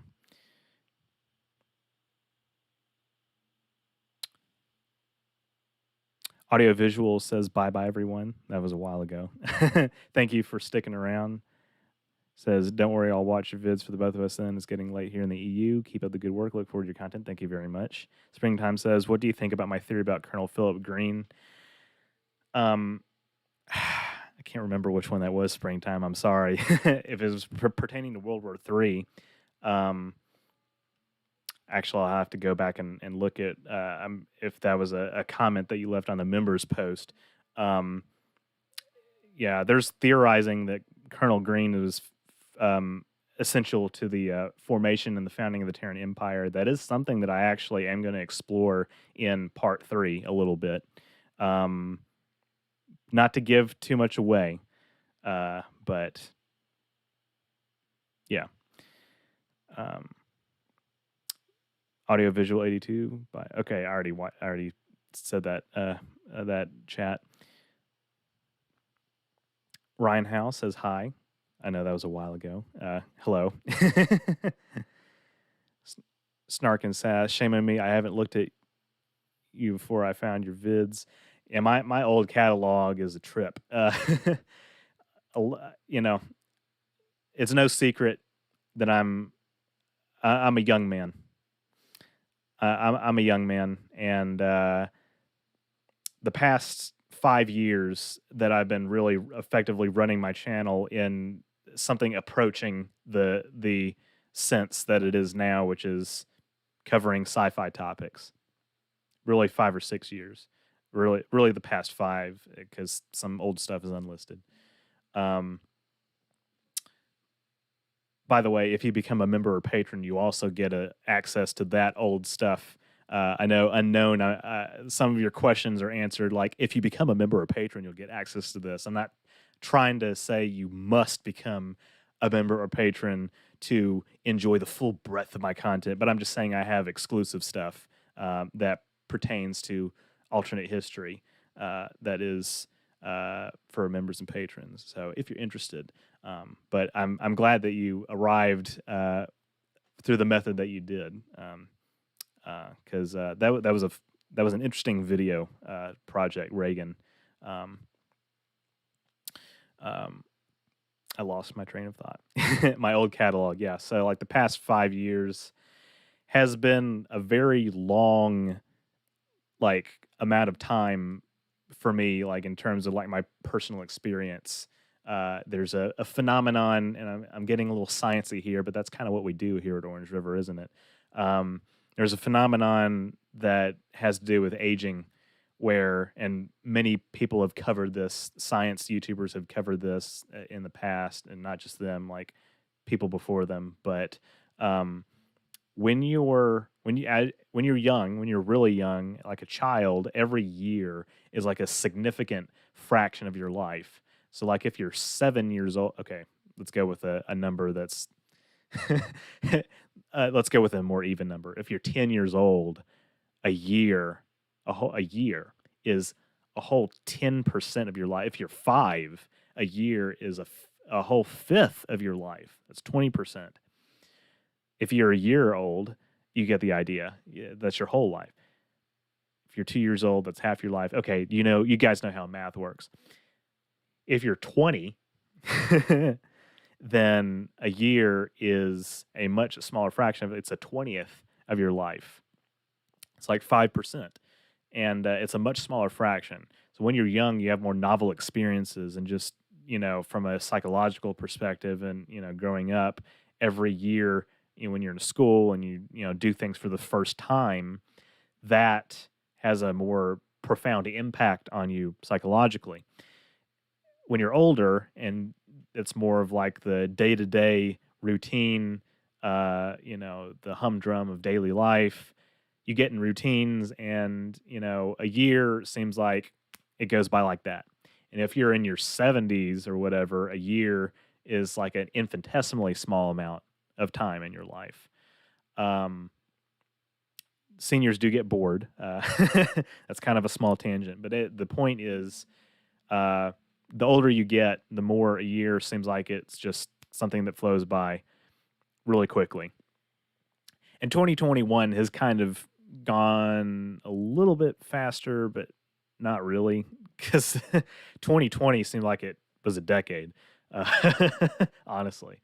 Audiovisual says bye bye everyone. That was a while ago. Thank you for sticking around. Says don't worry, I'll watch your vids for the both of us. Then it's getting late here in the EU. Keep up the good work. Look forward to your content. Thank you very much. Springtime says, what do you think about my theory about Colonel Philip Green? I can't remember which one that was. Springtime. I'm sorry if it was pertaining to World War III. Actually, I'll have to go back and look at if that was a comment that you left on the members post. Yeah, there's theorizing that Colonel Green was essential to the formation and the founding of the Terran Empire. That is something that I actually am going to explore in part 3 a little bit. Not to give too much away, but yeah. Audiovisual 82 by okay, I already said that that chat. Ryan Howe says hi. I know that was a while ago. Hello. Snark and Sass, shame on me. I haven't looked at you before I found your vids. Yeah, my old catalog is a trip. You know, it's no secret that I'm a young man. I'm a young man, and the past 5 years that I've been really effectively running my channel in something approaching the sense that it is now, which is covering sci-fi topics. Really 5 or 6 years. Really the past 5 because some old stuff is unlisted. By the way, if you become a member or patron, you also get access to that old stuff. I know unknown. Some of your questions are answered. Like if you become a member or patron, you'll get access to this. I'm not trying to say you must become a member or patron to enjoy the full breadth of my content, but I'm just saying I have exclusive stuff that pertains to alternate history that is for members and patrons. So if you're interested, but I'm glad that you arrived through the method that you did, because that was an interesting video project, Reagan. Um, um, I lost my train of thought. My old catalog, yeah. So like the past 5 years has been a very long like amount of time for me, like in terms of like my personal experience. There's a phenomenon, and I'm getting a little sciencey here, but that's kind of what we do here at Orange River, isn't it? There's a phenomenon that has to do with aging, where, and many people have covered this. Science YouTubers have covered this in the past, and not just them, like people before them. But um, when you're young, when you're really young, like a child, every year is like a significant fraction of your life. So like if you're 7 years old, okay, let's go with a number that's let's go with a more even number. If you're 10 years old, a year, a year is a whole 10% of your life. If you're 5, a year is a whole fifth of your life. That's 20%. If you're a year old, you get the idea. Yeah, that's your whole life. If you're 2 years old, that's half your life. Okay, you guys know how math works. If you're 20, then a year is a much smaller fraction of it. It's a 20th of your life. It's like 5%. And it's a much smaller fraction. So when you're young, you have more novel experiences, and just, from a psychological perspective, and, growing up every year, when you're in school and you do things for the first time, that has a more profound impact on you psychologically. When you're older, and it's more of like the day-to-day routine, the humdrum of daily life, you get in routines, and a year seems like it goes by like that. And if you're in your 70s or whatever, a year is like an infinitesimally small amount of time in your life. Um, Seniors do get bored. That's kind of a small tangent, but the point is, uh, the older you get, the more a year seems like it's just something that flows by really quickly. And 2021 has kind of gone a little bit faster, but not really, because 2020 seemed like it was a decade, honestly.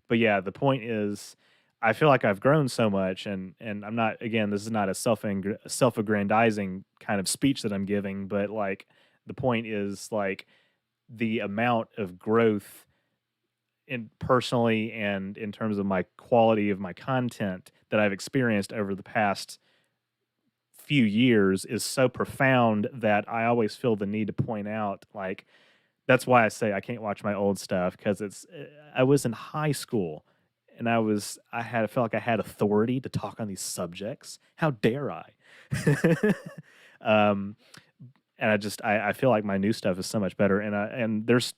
But yeah, the point is, I feel like I've grown so much, and I'm not, again, this is not a self-aggrandizing kind of speech that I'm giving, but like the point is like the amount of growth in personally and in terms of my quality of my content that I've experienced over the past few years is so profound that I always feel the need to point out, like, that's why I say I can't watch my old stuff, because I was in high school, and I felt like I had authority to talk on these subjects. How dare I? um, and I feel like my new stuff is so much better, and there's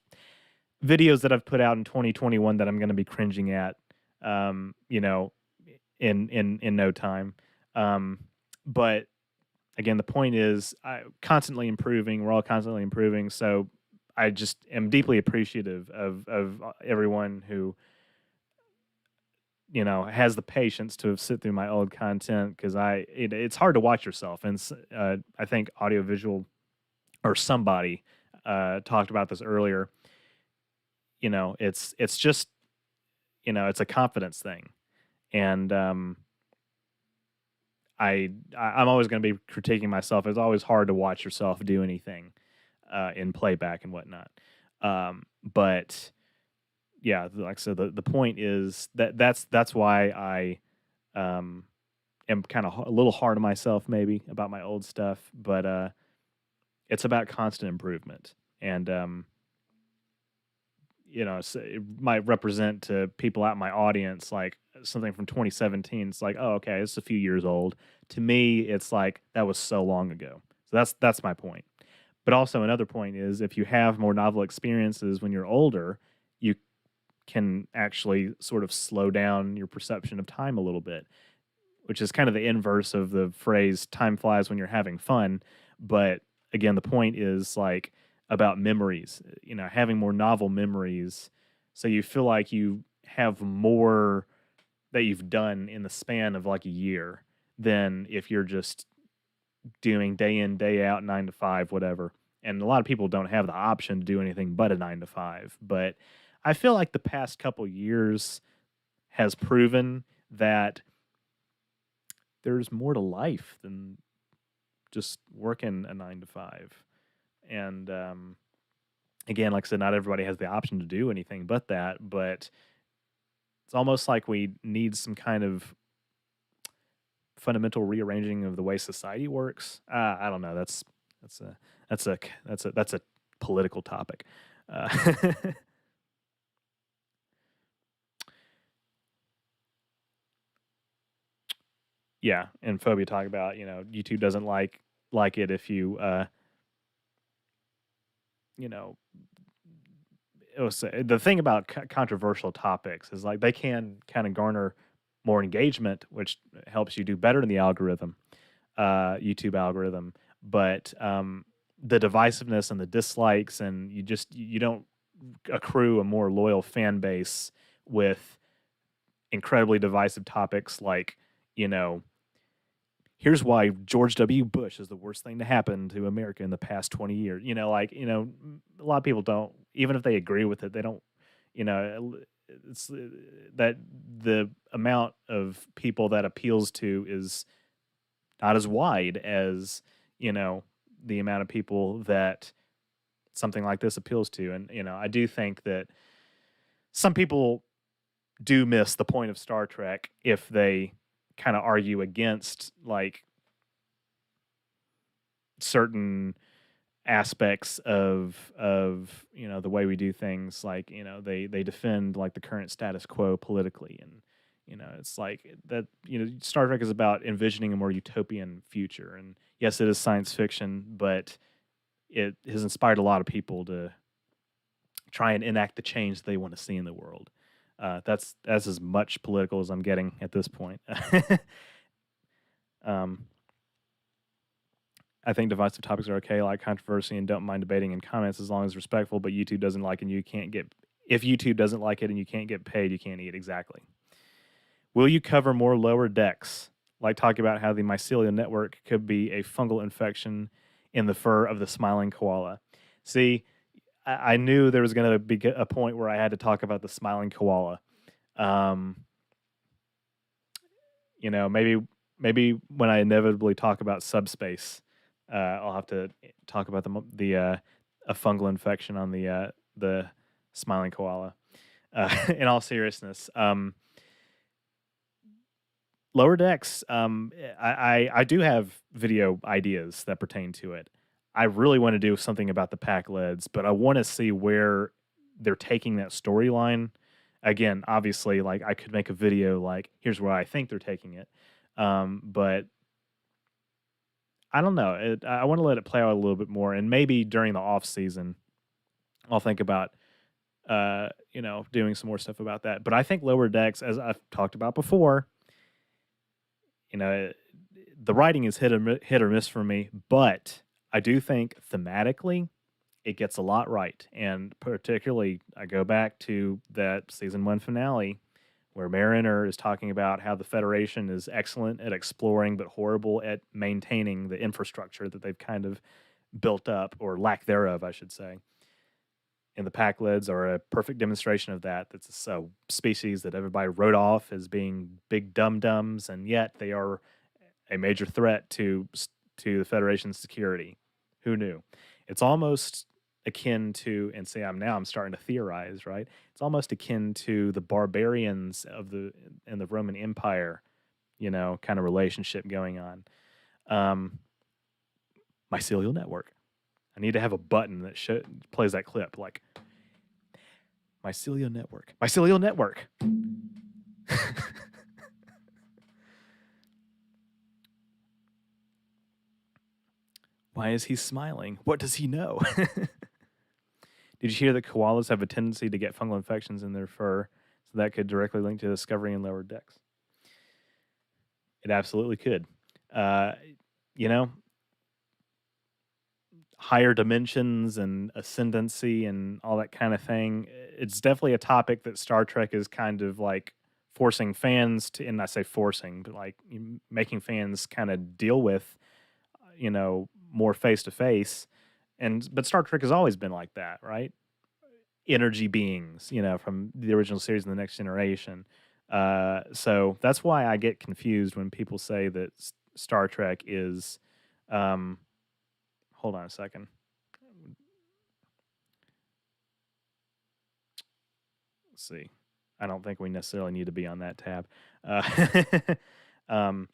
videos that I've put out in 2021 that I'm going to be cringing at, um, you know, in no time. Um, but again, the point is, constantly improving. We're all constantly improving. So I just am deeply appreciative of everyone who has the patience to sit through my old content, because it's hard to watch yourself, and I think audiovisual, or somebody talked about this earlier. It's just, it's a confidence thing, and I'm always going to be critiquing myself. It's always hard to watch yourself do anything in playback and whatnot. But yeah, like I said, the point is that's why I am kind of a little hard on myself maybe about my old stuff, but it's about constant improvement, and so it might represent to people out in my audience like something from 2017. It's like, oh, okay, it's a few years old. To me, it's like that was so long ago. So that's my point. But also another point is, if you have more novel experiences when you're older, you can actually sort of slow down your perception of time a little bit, which is kind of the inverse of the phrase "time flies when you're having fun." But again, the point is like, about memories, having more novel memories, so you feel like you have more that you've done in the span of like a year than if you're just doing day in, day out, 9 to 5, whatever. And a lot of people don't have the option to do anything but a 9 to 5. But I feel like the past couple years has proven that there's more to life than just working a 9 to 5. And again, like I said, not everybody has the option to do anything but that. But it's almost like we need some kind of fundamental rearranging of the way society works. I don't know. That's a that's a political topic. Uh, yeah, and Phobia talk about YouTube doesn't like it if you you know it was the thing about controversial topics is like they can kind of garner more engagement, which helps you do better in the algorithm, YouTube algorithm. But the divisiveness and the dislikes, and you don't accrue a more loyal fan base with incredibly divisive topics like, you know, here's why George W. Bush is the worst thing to happen to America in the past 20 years. A lot of people don't, even if they agree with it, they don't, you know, it's that the amount of people that appeals to is not as wide as, the amount of people that something like this appeals to. And, I do think that some people do miss the point of Star Trek if they kind of argue against like certain aspects of the way we do things, like they defend like the current status quo politically. And it's like that. Star Trek is about envisioning a more utopian future, and yes, it is science fiction, but it has inspired a lot of people to try and enact the change they want to see in the world. That's as much political as I'm getting at this point. um, I think divisive topics are okay, like controversy, and don't mind debating in comments as long as respectful. But YouTube doesn't like, and you can't get. If YouTube doesn't like it and you can't get paid, you can't eat. Exactly. Will you cover more lower decks, like talking about how the mycelial network could be a fungal infection in the fur of the smiling koala? See, I knew there was going to be a point where I had to talk about the smiling koala. Um, maybe when I inevitably talk about subspace, I'll have to talk about the a fungal infection on the smiling koala. In all seriousness, lower decks. I do have video ideas that pertain to it. I really want to do something about the pack leads, but I want to see where they're taking that storyline. Again, obviously, like I could make a video like, here's where I think they're taking it, but I don't know. I want to let it play out a little bit more, and maybe during the off season, I'll think about doing some more stuff about that. But I think lower decks, as I've talked about before, you know, the writing is hit or miss for me, but I do think thematically it gets a lot right. And particularly, I go back to that season 1 finale where Mariner is talking about how the Federation is excellent at exploring but horrible at maintaining the infrastructure that they've kind of built up, or lack thereof, I should say. And the Packlids are a perfect demonstration of that. That's a species that everybody wrote off as being big dum-dums, and yet they are a major threat to the Federation's security. Who knew? It's almost akin to, and see, I'm starting to theorize, right? It's almost akin to the barbarians in the Roman Empire, kind of relationship going on. Mycelial network. I need to have a button that plays that clip, like mycelial network. Mycelial network. Why is he smiling? What does he know? Did you hear that koalas have a tendency to get fungal infections in their fur, so that could directly link to discovery in lower decks? It absolutely could. High higher dimensions and ascendancy and all that kind of thing. It's definitely a topic that Star Trek is kind of like forcing fans to, and I say forcing, but like making fans kind of deal with, more face to face. And but Star Trek has always been like that, right? Energy beings, from the original series and the Next Generation. So that's why I get confused when people say that Star Trek is. Um, hold on a second. Let's see. I don't think we necessarily need to be on that tab. Um,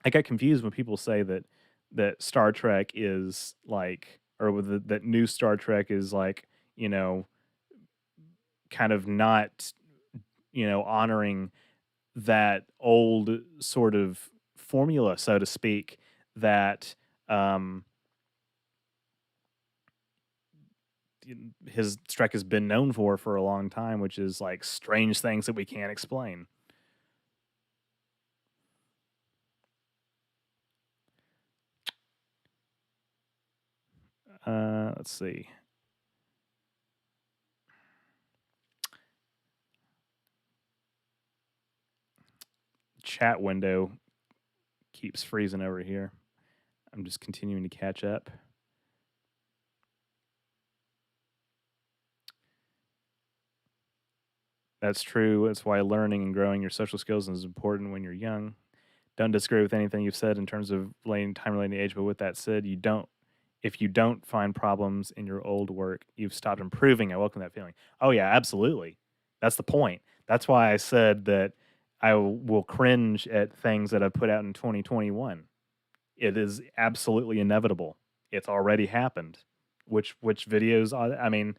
I get confused when people say that Star Trek is like, or that new Star Trek is like, you know, kind of not, honoring that old sort of formula, so to speak, that um, his Trek has been known for a long time, which is like strange things that we can't explain. Let's see. Chat window keeps freezing over here. I'm just continuing to catch up. That's true. That's why learning and growing your social skills is important when you're young. Don't disagree with anything you've said in terms of time relating to age, but with that said, if you don't find problems in your old work, you've stopped improving. I welcome that feeling. Oh yeah, absolutely. That's the point. That's why I said that I will cringe at things that I've put out in 2021. It is absolutely inevitable. It's already happened. Which videos? I mean,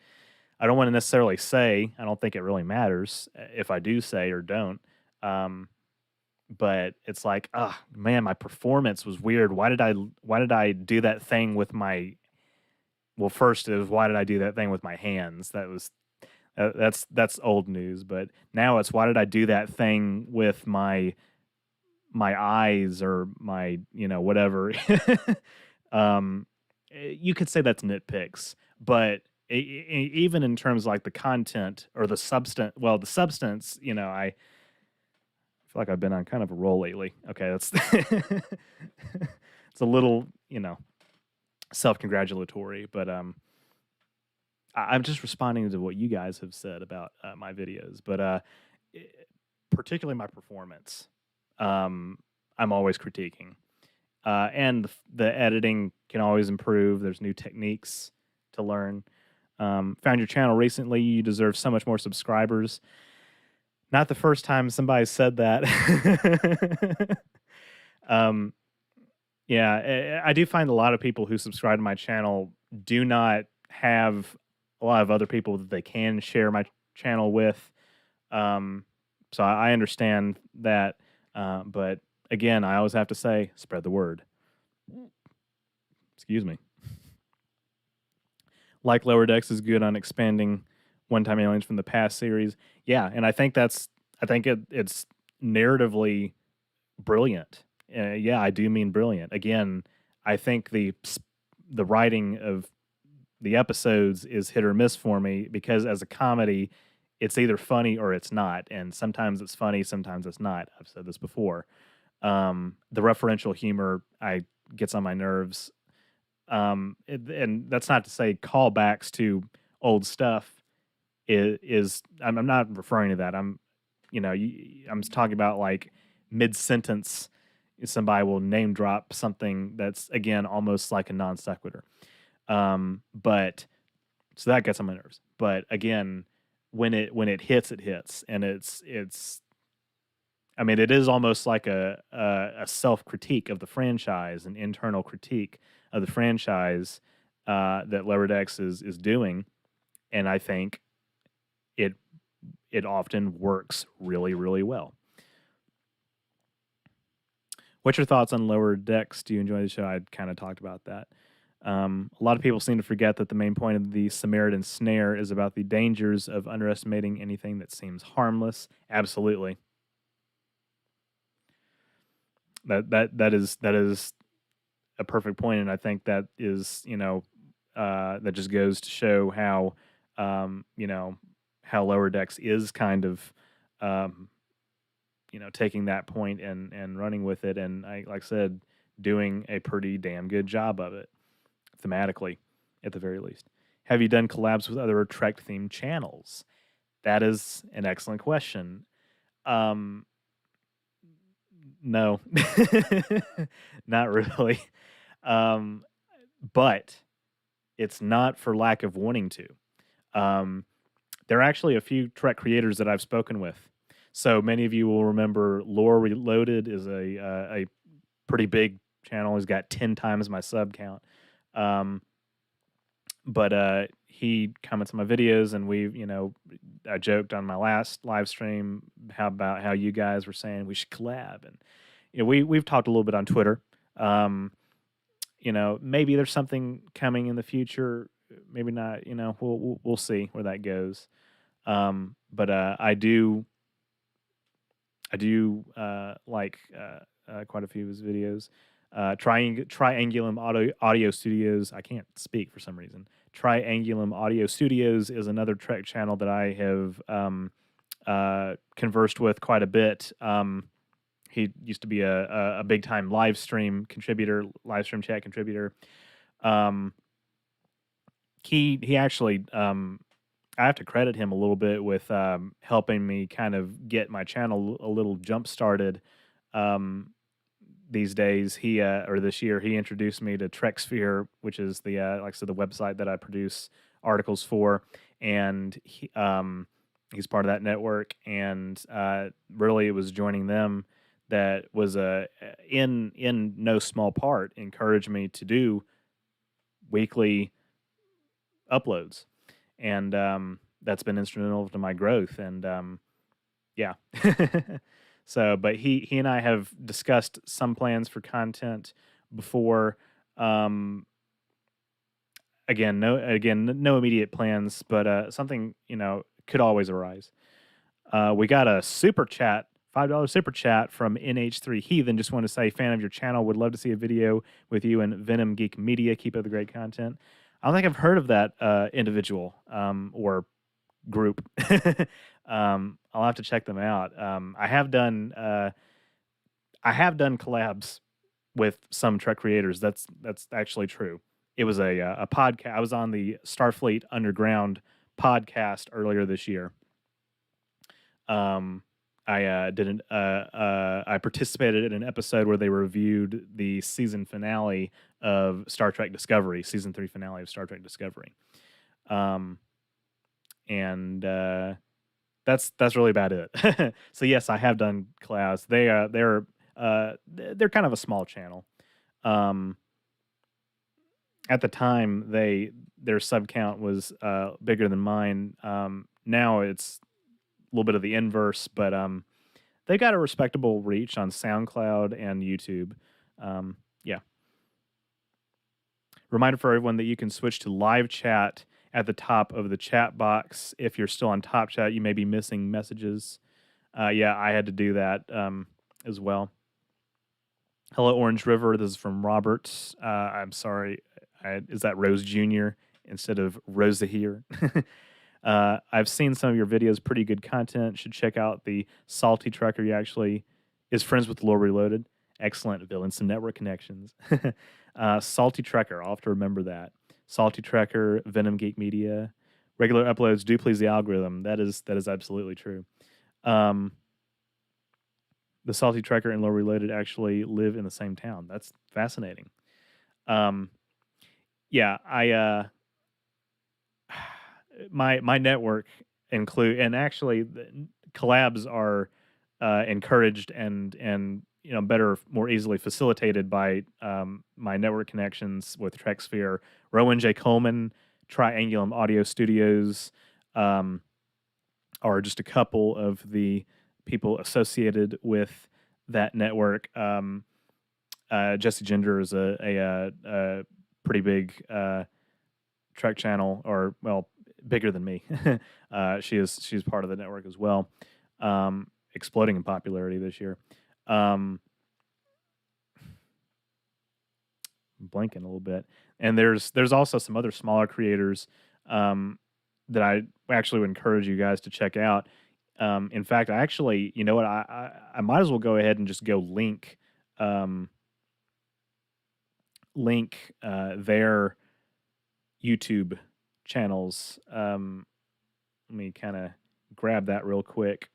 I don't want to necessarily say. I don't think it really matters if I do say or don't. But it's like, ah, man, my performance was weird. Why did I do that thing with my? Well, first it was why did I do that thing with my hands? That's old news. But now it's why did I do that thing with my eyes or my whatever. You could say that's nitpicks, but even in terms of like the content or the substance, well, the substance, I feel like I've been on kind of a roll lately. Okay, that's it's a little, self-congratulatory, but I'm just responding to what you guys have said about my videos, but particularly my performance. I'm always critiquing, and the editing can always improve. There's new techniques to learn. Found your channel recently. You deserve so much more subscribers. Not the first time somebody said that. um, yeah, I do find a lot of people who subscribe to my channel do not have a lot of other people that they can share my channel with. So I understand that, but again, I always have to say, spread the word. Excuse me. Like Lower Decks is good on expanding one-time aliens from the past series. Yeah, and I think it's narratively brilliant. Yeah, I do mean brilliant. Again, I think the writing of the episodes is hit or miss for me because as a comedy, it's either funny or it's not, and sometimes it's funny, sometimes it's not. I've said this before. The referential humor gets on my nerves. And that's not to say callbacks to old stuff is I'm not referring to that. I'm talking about like mid sentence, somebody will name drop something that's again almost like a non sequitur. But so that gets on my nerves. But again, when it hits, it hits, and it's. I mean, it is almost like a self critique of the franchise, an internal critique of the franchise that Lower Decks is doing, and I think it it often works really really well. What's your thoughts on Lower Decks? Do you enjoy the show? I kind of talked about that. A lot of people seem to forget that the main point of the Samaritan snare is about the dangers of underestimating anything that seems harmless. Absolutely. That is a perfect point, and I think that is, that just goes to show how, you know, how Lower Decks is kind of, um, taking that point and running with it, and like I said, doing a pretty damn good job of it thematically, at the very least. Have you done collabs with other Trek themed channels? That is an excellent question. Um, no, not really. Um, but it's not for lack of wanting to. Um, there are actually a few Trek creators that I've spoken with. So many of you will remember Lore Reloaded is a pretty big channel. He's got 10 times my sub count. Um, but he comments on my videos, and I joked on my last live stream how you guys were saying we should collab, and we've talked a little bit on Twitter. Um, maybe there's something coming in the future, maybe not. We'll see where that goes. But I do like quite a few of his videos. Triangulum Audio Studios. I can't speak for some reason. Triangulum Audio Studios is another Trek channel that I have conversed with quite a bit. He used to be a big time live stream chat contributor. Um, he actually, I have to credit him a little bit with helping me kind of get my channel a little jump started. These days, or this year, he introduced me to TrekSphere, which is like I said, the website that I produce articles for, and he's part of that network. And really, it was joining them that was in no small part encouraged me to do weekly uploads, and that's been instrumental to my growth. And yeah. So, but he and I have discussed some plans for content before. No immediate plans, but something could always arise. We got a super chat, $5 super chat from NH3 Heathen. Just want to say, fan of your channel, would love to see a video with you and Venom Geek Media. Keep up the great content. I don't think I've heard of that individual or group. I'll have to check them out. I have done collabs with some Trek creators. That's actually true. It was a podcast. I was on the Starfleet Underground podcast earlier this year. I participated in an episode where they reviewed the season finale of Star Trek Discovery, season 3 finale of Star Trek Discovery. And that's really about it. So yes, I have done collabs. They're kind of a small channel. At the time, their sub count was bigger than mine. Now it's a little bit of the inverse, but they got a respectable reach on SoundCloud and YouTube. Yeah. Reminder for everyone that you can switch to live chat at the top of the chat box. If you're still on Top Chat, you may be missing messages. Yeah, I had to do that as well. Hello, Orange River. This is from Robert. I'm sorry. Is that Rose Jr. instead of Rosa here? I've seen some of your videos. Pretty good content. Should check out the Salty Trekker. He actually is friends with Lore Reloaded. Excellent villain. Some network connections. Salty Trekker. I'll have to remember that. Salty Trekker, Venom Geek Media. Regular uploads do please the algorithm. That is absolutely true. The Salty Trekker and Lore Reloaded actually live in the same town. That's fascinating. Yeah, my network include, and actually collabs are encouraged and better, more easily facilitated by my network connections with TrekSphere. Rowan J. Coleman, Triangulum Audio Studios are just a couple of the people associated with that network. Jesse Gender is a pretty big Trek channel, or bigger than me. She's part of the network as well, exploding in popularity this year. blinking a little bit. And there's also some other smaller creators um, that I actually would encourage you guys to check out. In fact, I actually, you know what, I might as well go ahead and just go um, link their YouTube channels. Let me kind of grab that real quick.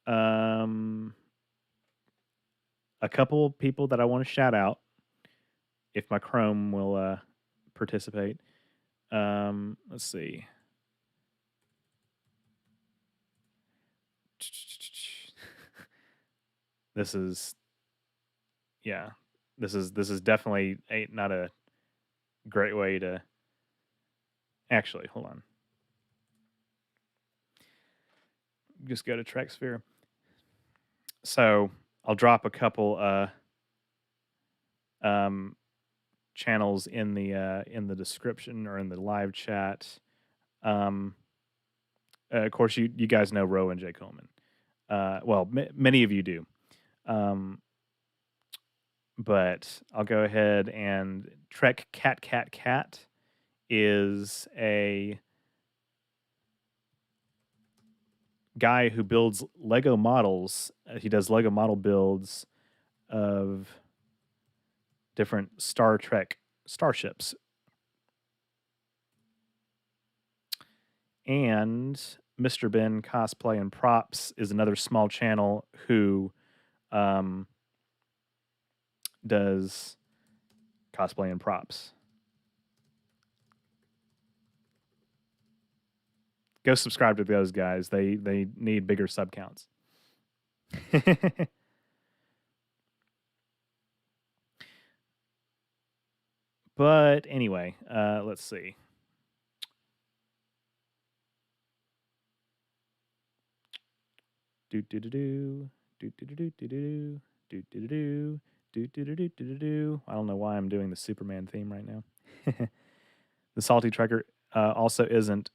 A couple people that I want to shout out, if my Chrome will participate. Let's see. This is yeah. This is definitely not a great way to actually hold on. Just go to TrekSphere. So I'll drop a couple channels in the description or in the live chat. Of course, you guys know Rowan J. Coleman. Well, many of you do. But I'll go ahead and Trek Cat Cat Cat is a guy who builds Lego models. He does Lego model builds of different Star Trek starships. And Mr. Ben Cosplay and Props is another small channel who does cosplay and props. Go subscribe to those guys. They need bigger sub counts. But anyway, let's see. Do do do do do do do do do do do do do do do do do do. I don't know why I'm doing the Superman theme right now. The Salty Trekker also isn't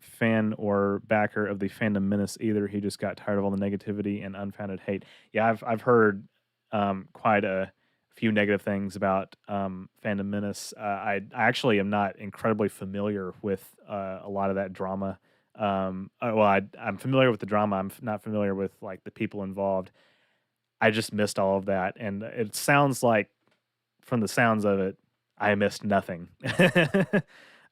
fan or backer of the Fandom Menace either. He just got tired of all the negativity and unfounded hate. Yeah, I've heard quite a few negative things about Fandom Menace. I actually am not incredibly familiar with a lot of that drama. Well, I'm familiar with the drama. I'm not familiar with like the people involved. I just missed all of that, and it sounds like, from the sounds of it, I missed nothing.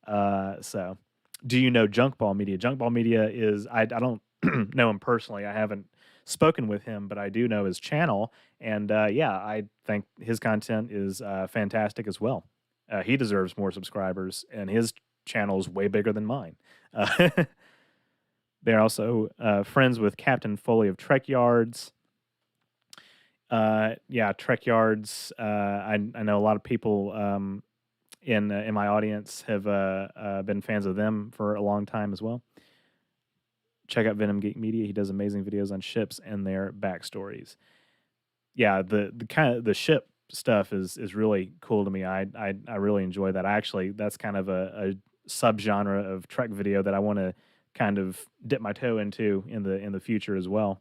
So, do you know Junkball Media? Junkball Media is I don't know him personally. I haven't spoken with him, but I do know his channel, and yeah, I think his content is fantastic as well. He deserves more subscribers, and his channel is way bigger than mine. They're also friends with Captain Foley of Trek Yards. Yeah, Trek Yards. I know a lot of people in my audience have been fans of them for a long time as well. Check out Venom Geek Media. He does amazing videos on ships and their backstories. Yeah, the kind of the ship stuff is really cool to me. I really enjoy that. That's kind of a subgenre of Trek video that I want to kind of dip my toe into in the future as well.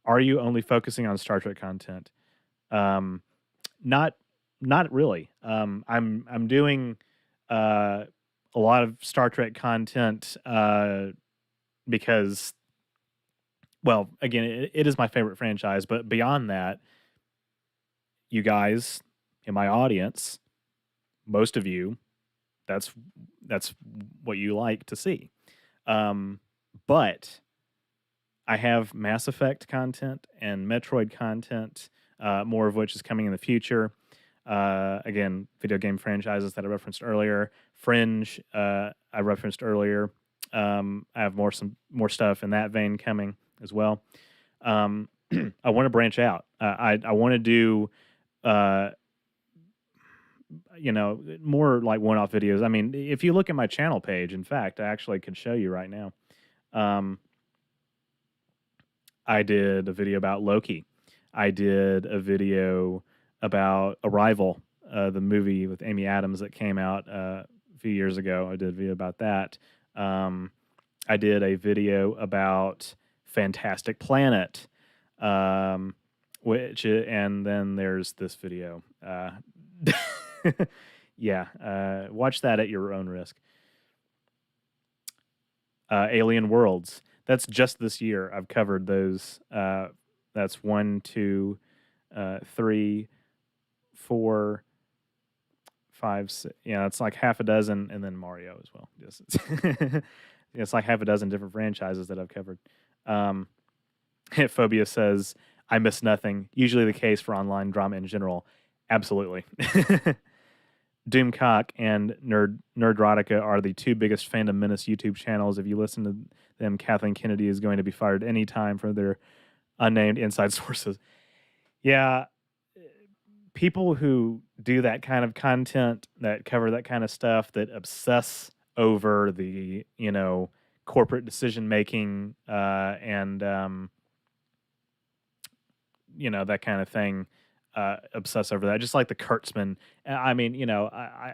Are you only focusing on Star Trek content? Not really. I'm doing a lot of Star Trek content because, well, again, it is my favorite franchise. But beyond that, you guys in my audience, most of you, that's what you like to see. But I have Mass Effect content and Metroid content, more of which is coming in the future. Again, video game franchises that I referenced earlier. Fringe, I referenced earlier. I have more stuff in that vein coming as well. I want to branch out. I want to do, more like one-off videos. I mean, if you look at my channel page, in fact, I actually can show you right now. I did a video about Loki. I did a video about Arrival, the movie with Amy Adams that came out a few years ago. I did a video about that. I did a video about Fantastic Planet, and then there's this video. Yeah, watch that at your own risk. Alien Worlds. That's just this year. I've covered those. That's 1, 2, 3, 4, 5, 6. Yeah, it's like half a dozen, and then Mario as well. Yes, it's like half a dozen different franchises that I've covered. Phobia says, "I miss nothing." Usually the case for online drama in general. Absolutely. Doomcock and Nerdrotica are the two biggest Fandom Menace YouTube channels. If you listen to them, Kathleen Kennedy is going to be fired any time for their unnamed inside sources. Yeah, people who do that kind of content, that cover that kind of stuff, that obsess over the, corporate decision making, and that kind of thing, obsess over that. Just like the Kurtzman. I mean,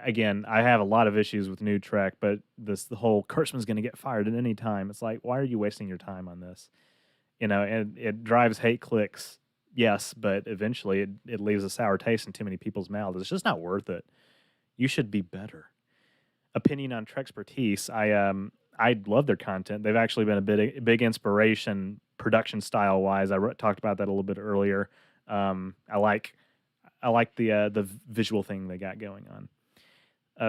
again, I have a lot of issues with New Trek, but the whole Kurtzman's going to get fired at any time. It's like, why are you wasting your time on this? And it drives hate clicks. Yes, but eventually it leaves a sour taste in too many people's mouths. It's just not worth it. You should be better. Opinion on Trexpertise. I love their content. They've actually been a big inspiration production style wise. I talked about that a little bit earlier. I like the visual thing they got going on.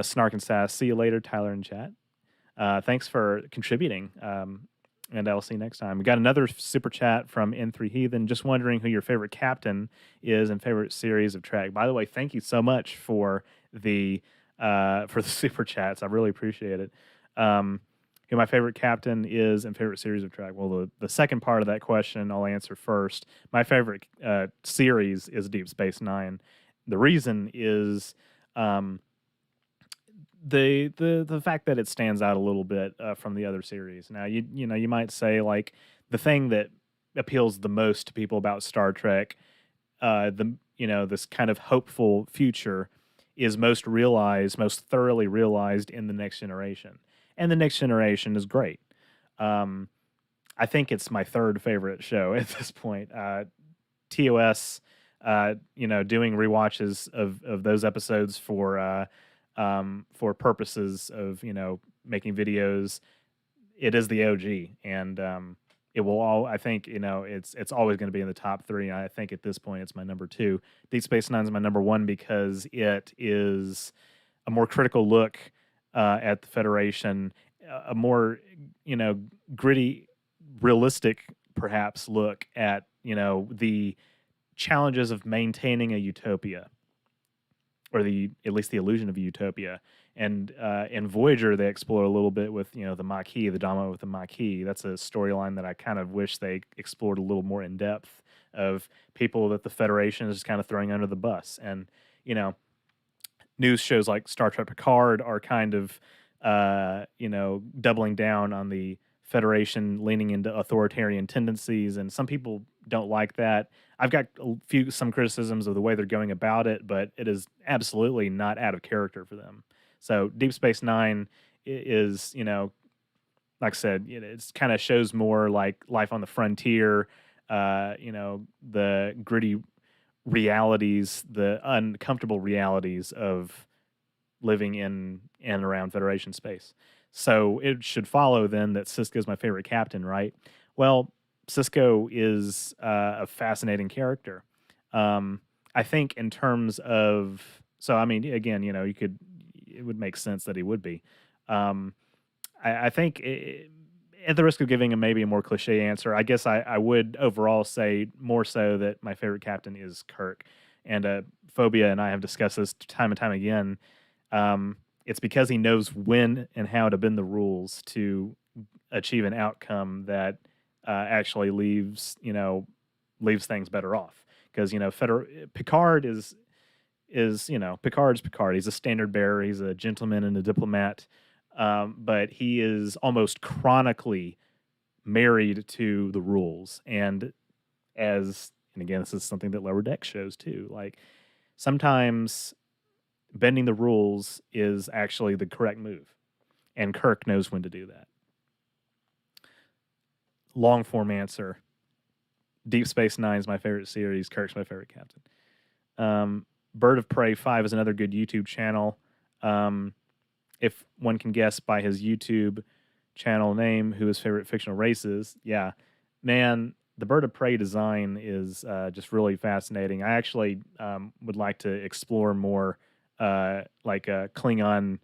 Snark and Sass. See you later, Tyler and chat. Thanks for contributing. And I'll see you next time. We got another super chat from N3 Heathen. Just wondering who your favorite captain is and favorite series of Trek. By the way, thank you so much for the super chats. I really appreciate it. Who my favorite captain is and favorite series of Trek. Well, the second part of that question I'll answer first. My favorite series is Deep Space Nine. The reason is the fact that it stands out a little bit from the other series. Now, you might say, like, the thing that appeals the most to people about Star Trek, this kind of hopeful future, is most thoroughly realized in The Next Generation. And The Next Generation is great. I think it's my third favorite show at this point. TOS, doing rewatches of those episodes for purposes of making videos. It is the OG, and it will all. I think it's always going to be in the top 3. I think at this point it's my number 2. Deep Space Nine is my number 1 because it is a more critical look at the Federation, a more gritty, realistic perhaps look at the challenges of maintaining a utopia, or at least the illusion of a utopia. And in Voyager, they explore a little bit with the Maquis, the drama with the Maquis. That's a storyline that I kind of wish they explored a little more in depth, of people that the Federation is just kind of throwing under the bus. And news shows like Star Trek Picard are kind of doubling down on the Federation leaning into authoritarian tendencies, and some people don't like that. I've got some criticisms of the way they're going about it, but it is absolutely not out of character for them. So Deep Space Nine is, like I said, it's kind of shows more like life on the frontier, the gritty realities, the uncomfortable realities of living in and around Federation space. So it should follow then that Sisko's my favorite captain, right? Well, Sisko is a fascinating character. I think in terms of, so I mean, again, it would make sense that he would be. I think at the risk of giving him maybe a more cliche answer, I guess I would overall say more so that my favorite captain is Kirk. And Phobia and I have discussed this time and time again. It's because he knows when and how to bend the rules to achieve an outcome that actually leaves things better off. Because Picard is Picard's Picard. He's a standard bearer. He's a gentleman and a diplomat, but he is almost chronically married to the rules. And again, this is something that Lower Deck shows too. Like, sometimes bending the rules is actually the correct move, and Kirk knows when to do that. long form answer. Deep Space Nine is my favorite series. Kirk's my favorite captain. Bird of Prey 5 is another good YouTube channel. If one can guess by his YouTube channel name who his favorite fictional race is, yeah, man, the Bird of Prey design is just really fascinating. I actually would like to explore more like Klingon,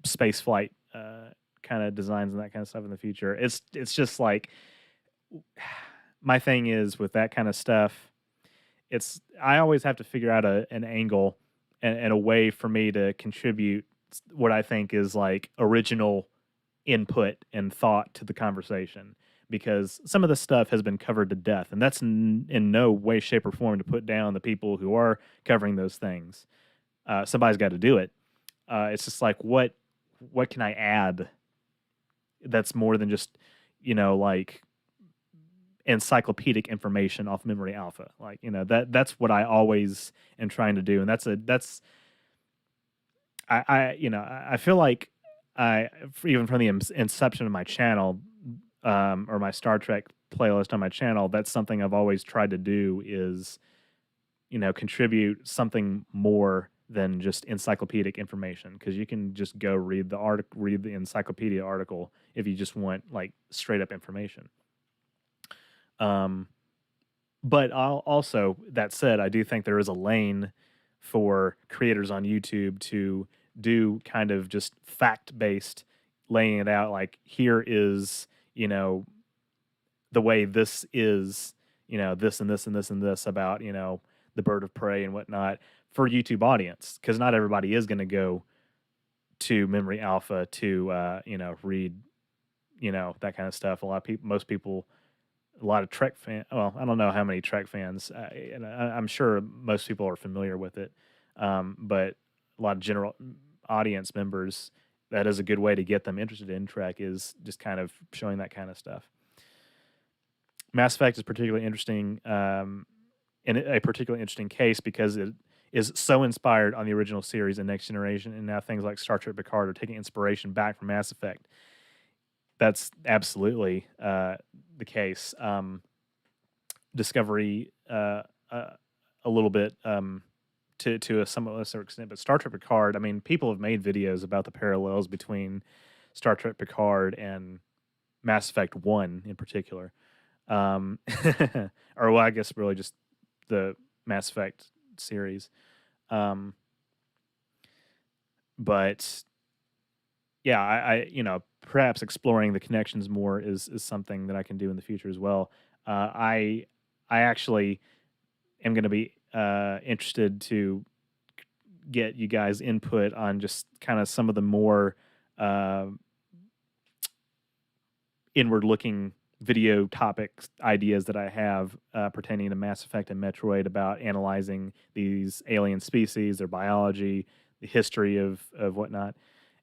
space flight kind of designs and that kind of stuff in the future. It's just like my thing is with that kind of stuff. I always have to figure out an angle and a way for me to contribute what I think is like original input and thought to the conversation, because some of the stuff has been covered to death, and that's in no way, shape, or form to put down the people who are covering those things. Somebody's got to do it. It's just like what can I add that's more than just like encyclopedic information off Memory Alpha. Like, that's what I always am trying to do. And I feel like even from the inception of my channel, or my Star Trek playlist on my channel, that's something I've always tried to do is, contribute something more than just encyclopedic information. Because you can just go read the encyclopedia article if you just want like straight up information. But also, that said, I do think there is a lane for creators on YouTube to do kind of just fact-based laying it out. Like, here is, the way this is, this and this and this and this about, the Bird of Prey and whatnot for YouTube audience. Because not everybody is going to go to Memory Alpha to, read, that kind of stuff. Most people, a lot of Trek fans. Well, I don't know how many Trek fans, and I'm sure most people are familiar with it, but a lot of general audience members, that is a good way to get them interested in Trek, is just kind of showing that kind of stuff. Mass Effect is particularly interesting, in a particularly interesting case because it is so inspired on the original series and Next Generation, and now things like Star Trek Picard are taking inspiration back from Mass Effect. That's absolutely the case. Discovery, a little bit, to a somewhat lesser extent, but Star Trek Picard. I mean, people have made videos about the parallels between Star Trek Picard and Mass Effect 1 in particular. Or, well, I guess really just the Mass Effect series. But yeah, perhaps exploring the connections more is something that I can do in the future as well. I actually am going to be interested to get you guys' input on just kind of some of the more inward-looking video topics ideas that I have pertaining to Mass Effect and Metroid, about analyzing these alien species, their biology, the history of whatnot.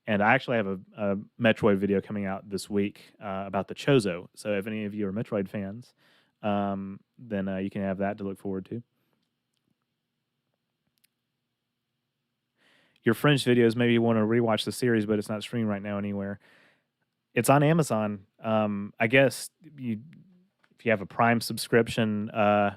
And I actually have a Metroid video coming out this week about the Chozo. So if any of you are Metroid fans, then you can have that to look forward to. Your Fringe videos, maybe you want to rewatch the series, but it's not streamed right now anywhere. It's on Amazon. I guess if you have a Prime subscription, I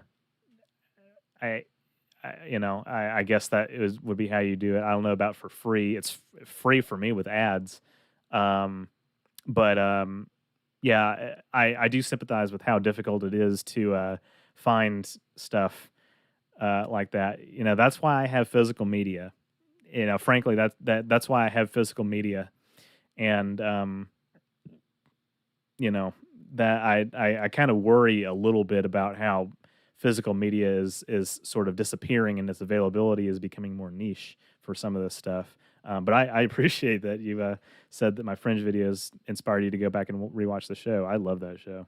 guess that would be how you do it. I don't know about for free. It's free for me with ads. But yeah, I do sympathize with how difficult it is to find stuff like that. That's why I have physical media. Frankly, that's why I have physical media. And that I kind of worry a little bit about how physical media is sort of disappearing and its availability is becoming more niche for some of this stuff. But I appreciate that you said that my Fringe videos inspired you to go back and rewatch the show. I love that show.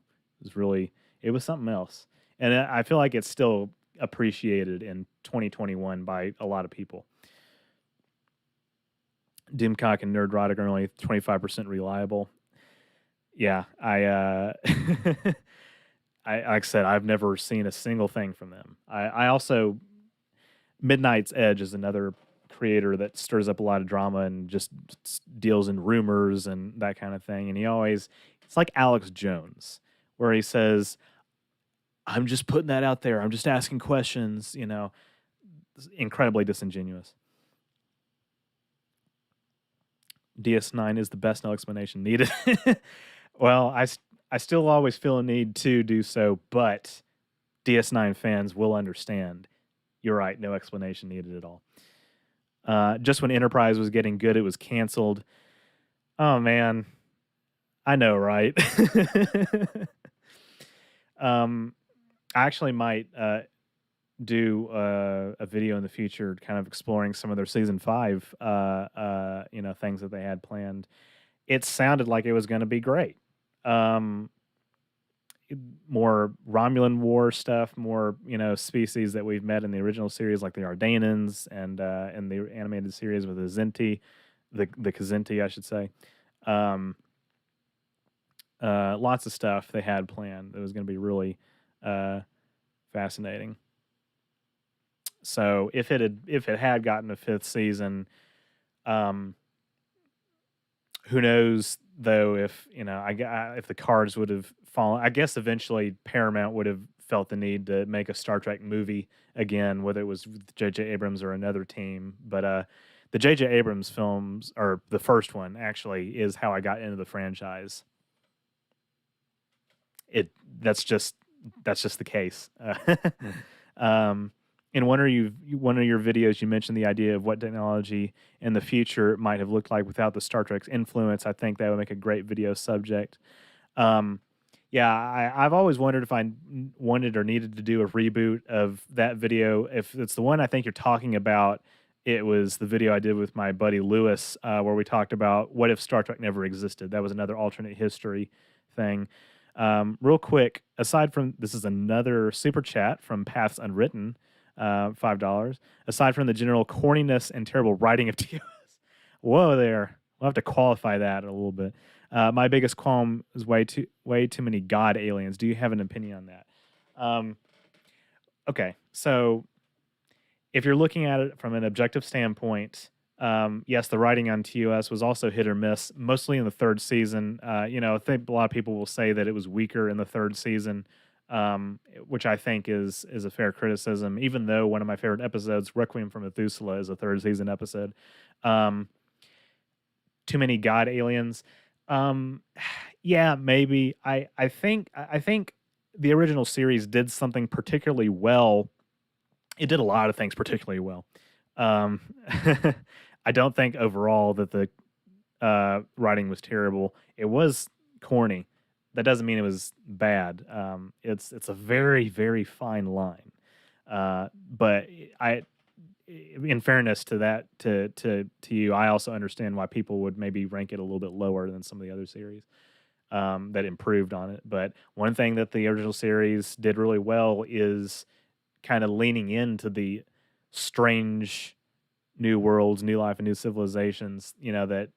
It was something else. And I feel like it's still appreciated in 2021 by a lot of people. Doomcock and Nerdrotic are only 25% reliable. Yeah, like I said, I've never seen a single thing from them. I also, Midnight's Edge is another creator that stirs up a lot of drama and just deals in rumors and that kind of thing. And it's like Alex Jones, where he says, I'm just putting that out there. I'm just asking questions, It's incredibly disingenuous. DS9 is the best, no explanation needed. Well, I still always feel a need to do so, but DS9 fans will understand. You're right, no explanation needed at all. Just when Enterprise was getting good, it was canceled. Oh man, I know, right? I actually might do a video in the future, kind of exploring some of their season 5, things that they had planned. It sounded like it was going to be great. Um, More Romulan War stuff, more species that we've met in the original series, like the Ardanans, and in the animated series with the Zinti, the Kzinti, I should say. Lots of stuff they had planned that was going to be really fascinating. So if it had gotten a 5th season, who knows though if if the cards would have fallen. I guess eventually Paramount would have felt the need to make a Star Trek movie again, whether it was with J.J. Abrams or another team. But the J.J. Abrams films, or the first one actually, is how I got into the franchise. That's just the case. In one of your videos, you mentioned the idea of what technology in the future might have looked like without the Star Trek's influence. I think that would make a great video subject. I've always wondered if I wanted or needed to do a reboot of that video. If it's the one I think you're talking about, it was the video I did with my buddy Lewis, where we talked about what if Star Trek never existed. That was another alternate history thing. Real quick, aside from this, is another super chat from Paths Unwritten. $5. Aside from the general corniness and terrible writing of TOS. Whoa there. We'll have to qualify that a little bit. My biggest qualm is way too many god aliens. Do you have an opinion on that? Okay, so if you're looking at it from an objective standpoint, yes, the writing on TOS was also hit or miss, mostly in the 3rd season. I think a lot of people will say that it was weaker in the 3rd season. Which I think is a fair criticism, even though one of my favorite episodes, Requiem for Methuselah, is a 3rd season episode. Too many god aliens. Yeah, maybe. I think the original series did something particularly well. It did a lot of things particularly well. I don't think overall that the writing was terrible. It was corny. That doesn't mean it was bad. It's a very, very fine line. But in fairness to that, to you, I also understand why people would maybe rank it a little bit lower than some of the other series that improved on it. But one thing that the original series did really well is kind of leaning into the strange new worlds, new life, and new civilizations, that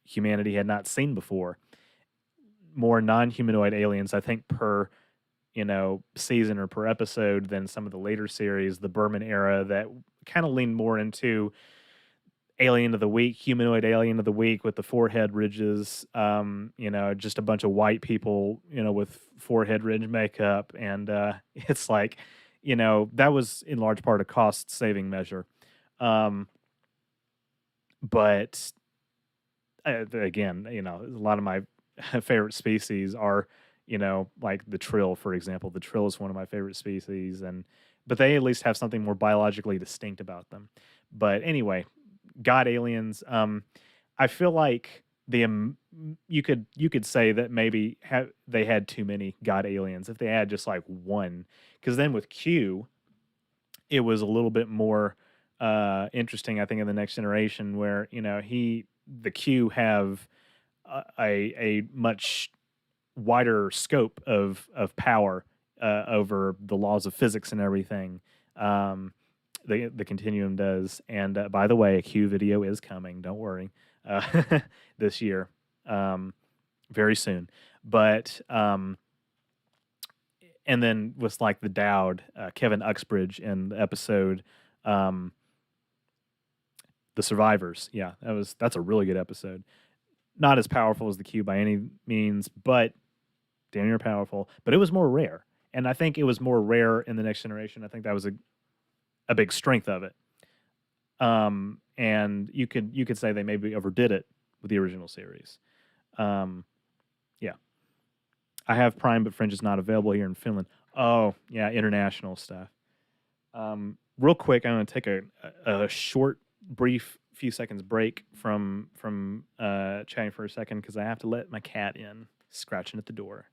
humanity had not seen before. More non-humanoid aliens, I think, per season or per episode than some of the later series, the Berman era, that kind of leaned more into alien of the week, humanoid alien of the week with the forehead ridges, just a bunch of white people, with forehead ridge makeup. And it's like, that was in large part a cost saving measure. But again, a lot of my favorite species are, like the Trill, for example. The Trill is one of my favorite species, but they at least have something more biologically distinct about them. But anyway, god aliens. I feel like you could say that maybe they had too many god aliens if they had just like one, because then with Q, it was a little bit more interesting. I think in the Next Generation, where the Q have a much wider scope of power over the laws of physics and everything. The Continuum does. And by the way, a Q video is coming. Don't worry, this year, very soon. But and then with like the Dowd, Kevin Uxbridge in the episode. The Survivors. Yeah, that's a really good episode. Not as powerful as the Cube by any means, but damn near powerful. But it was more rare, and I think it was more rare in the Next Generation. I think that was a big strength of it. And you could say they maybe overdid it with the original series. Yeah, I have Prime, but Fringe is not available here in Finland. Oh, yeah, international stuff. Real quick, I'm going to take a short, brief, few seconds break from chatting for a second because I have to let my cat in, scratching at the door.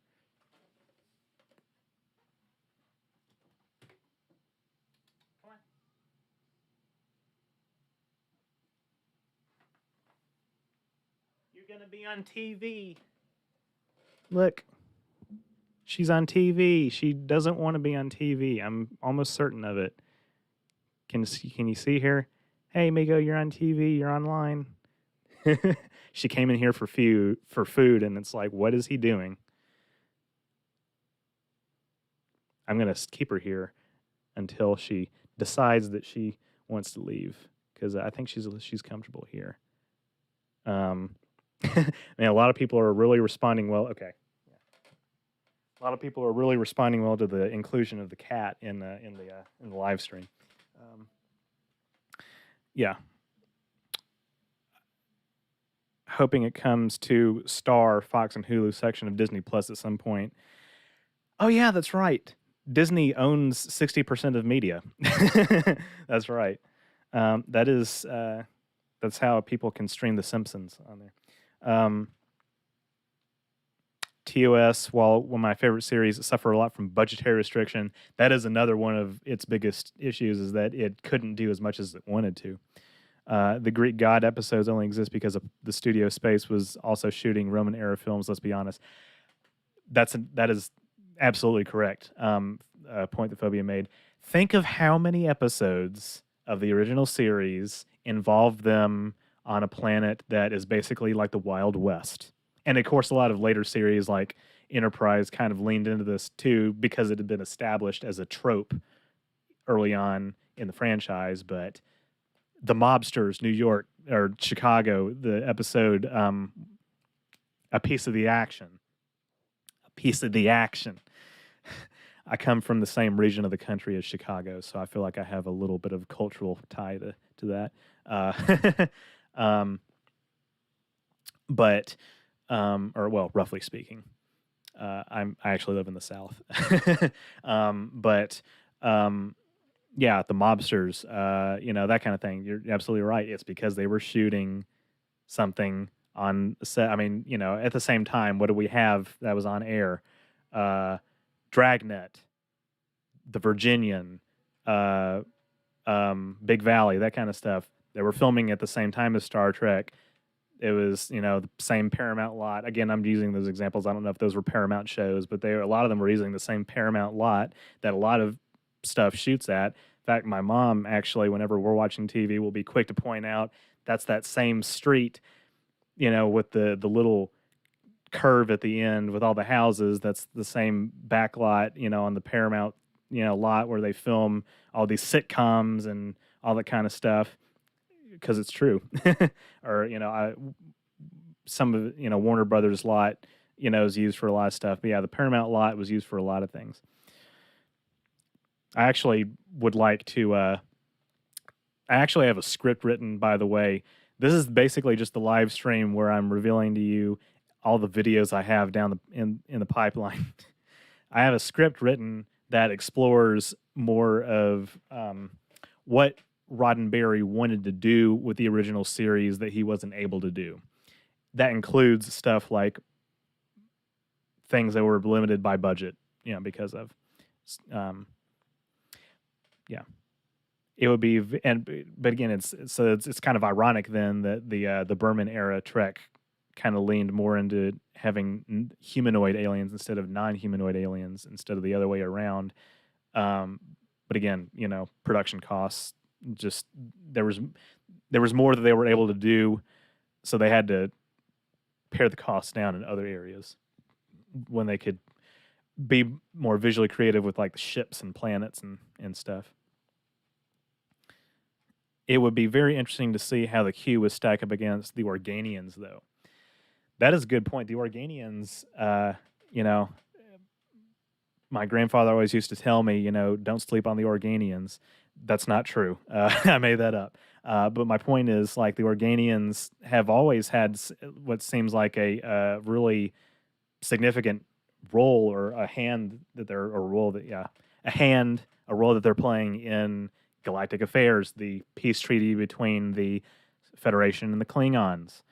You're going to be on TV. Look, she's on TV. She doesn't want to be on TV. I'm almost certain of it. Can you see her? Hey, Migo, you're on TV. You're online. She came in here for food, and it's like, what is he doing? I'm gonna keep her here until she decides that she wants to leave because I think she's comfortable here. Man, a lot of people are really responding well. Okay, a lot of people are really responding well to the inclusion of the cat in the live stream. Yeah. Hoping it comes to Star, Fox, and Hulu section of Disney Plus at some point. Oh yeah, that's right. Disney owns 60% of media. That's right. That's how people can stream The Simpsons on there. TOS, while one of my favorite series, suffer a lot from budgetary restriction. That is another one of its biggest issues, is that it couldn't do as much as it wanted to. The Greek god episodes only exist because of the studio space was also shooting Roman era films. Let's be honest. That is absolutely correct. Point that Phobia made. Think of how many episodes of the original series involve them on a planet that is basically like the Wild West. And of course, a lot of later series like Enterprise kind of leaned into this too because it had been established as a trope early on in the franchise. But the Mobsters, New York or Chicago, the episode, A Piece of the Action. A Piece of the Action. I come from the same region of the country as Chicago, so I feel like I have a little bit of cultural tie to that. But or well, roughly speaking, I actually live in the South. Yeah, the Mobsters, that kind of thing. You're absolutely right. It's because they were shooting something on set. I mean, at the same time, what do we have that was on air? Dragnet, The Virginian, Big Valley, that kind of stuff. They were filming at the same time as Star Trek. It was, the same Paramount lot. Again, I'm using those examples. I don't know if those were Paramount shows, but a lot of them were using the same Paramount lot that a lot of stuff shoots at. In fact, my mom actually, whenever we're watching TV, will be quick to point out that's that same street, with the little curve at the end with all the houses. That's the same back lot, on the Paramount, lot where they film all these sitcoms and all that kind of stuff. Because it's true. Or some of Warner Brothers lot is used for a lot of stuff. But yeah, the Paramount lot was used for a lot of things. I actually would like to I actually have a script written, by the way. This is basically just the live stream where I'm revealing to you all the videos I have down in the pipeline. I have a script written that explores more of what Roddenberry wanted to do with the original series that he wasn't able to do. That includes stuff like things that were limited by budget, because of, it would be, but again, it's kind of ironic then that the Berman era Trek kind of leaned more into having humanoid aliens instead of non-humanoid aliens instead of the other way around. But again, production costs. Just there was more that they were able to do, so they had to pare the costs down in other areas when they could be more visually creative with like the ships and planets and stuff. It would be very interesting to see how the Q would stack up against the Organians, though. That is a good point. The Organians, you know, my grandfather always used to tell me, don't sleep on the Organians. That's not true. I made that up. But my point is, like, the Organians have always had what seems like a really significant role or a hand that they're a role that a role that they're playing in galactic affairs, the peace treaty between the Federation and the Klingons.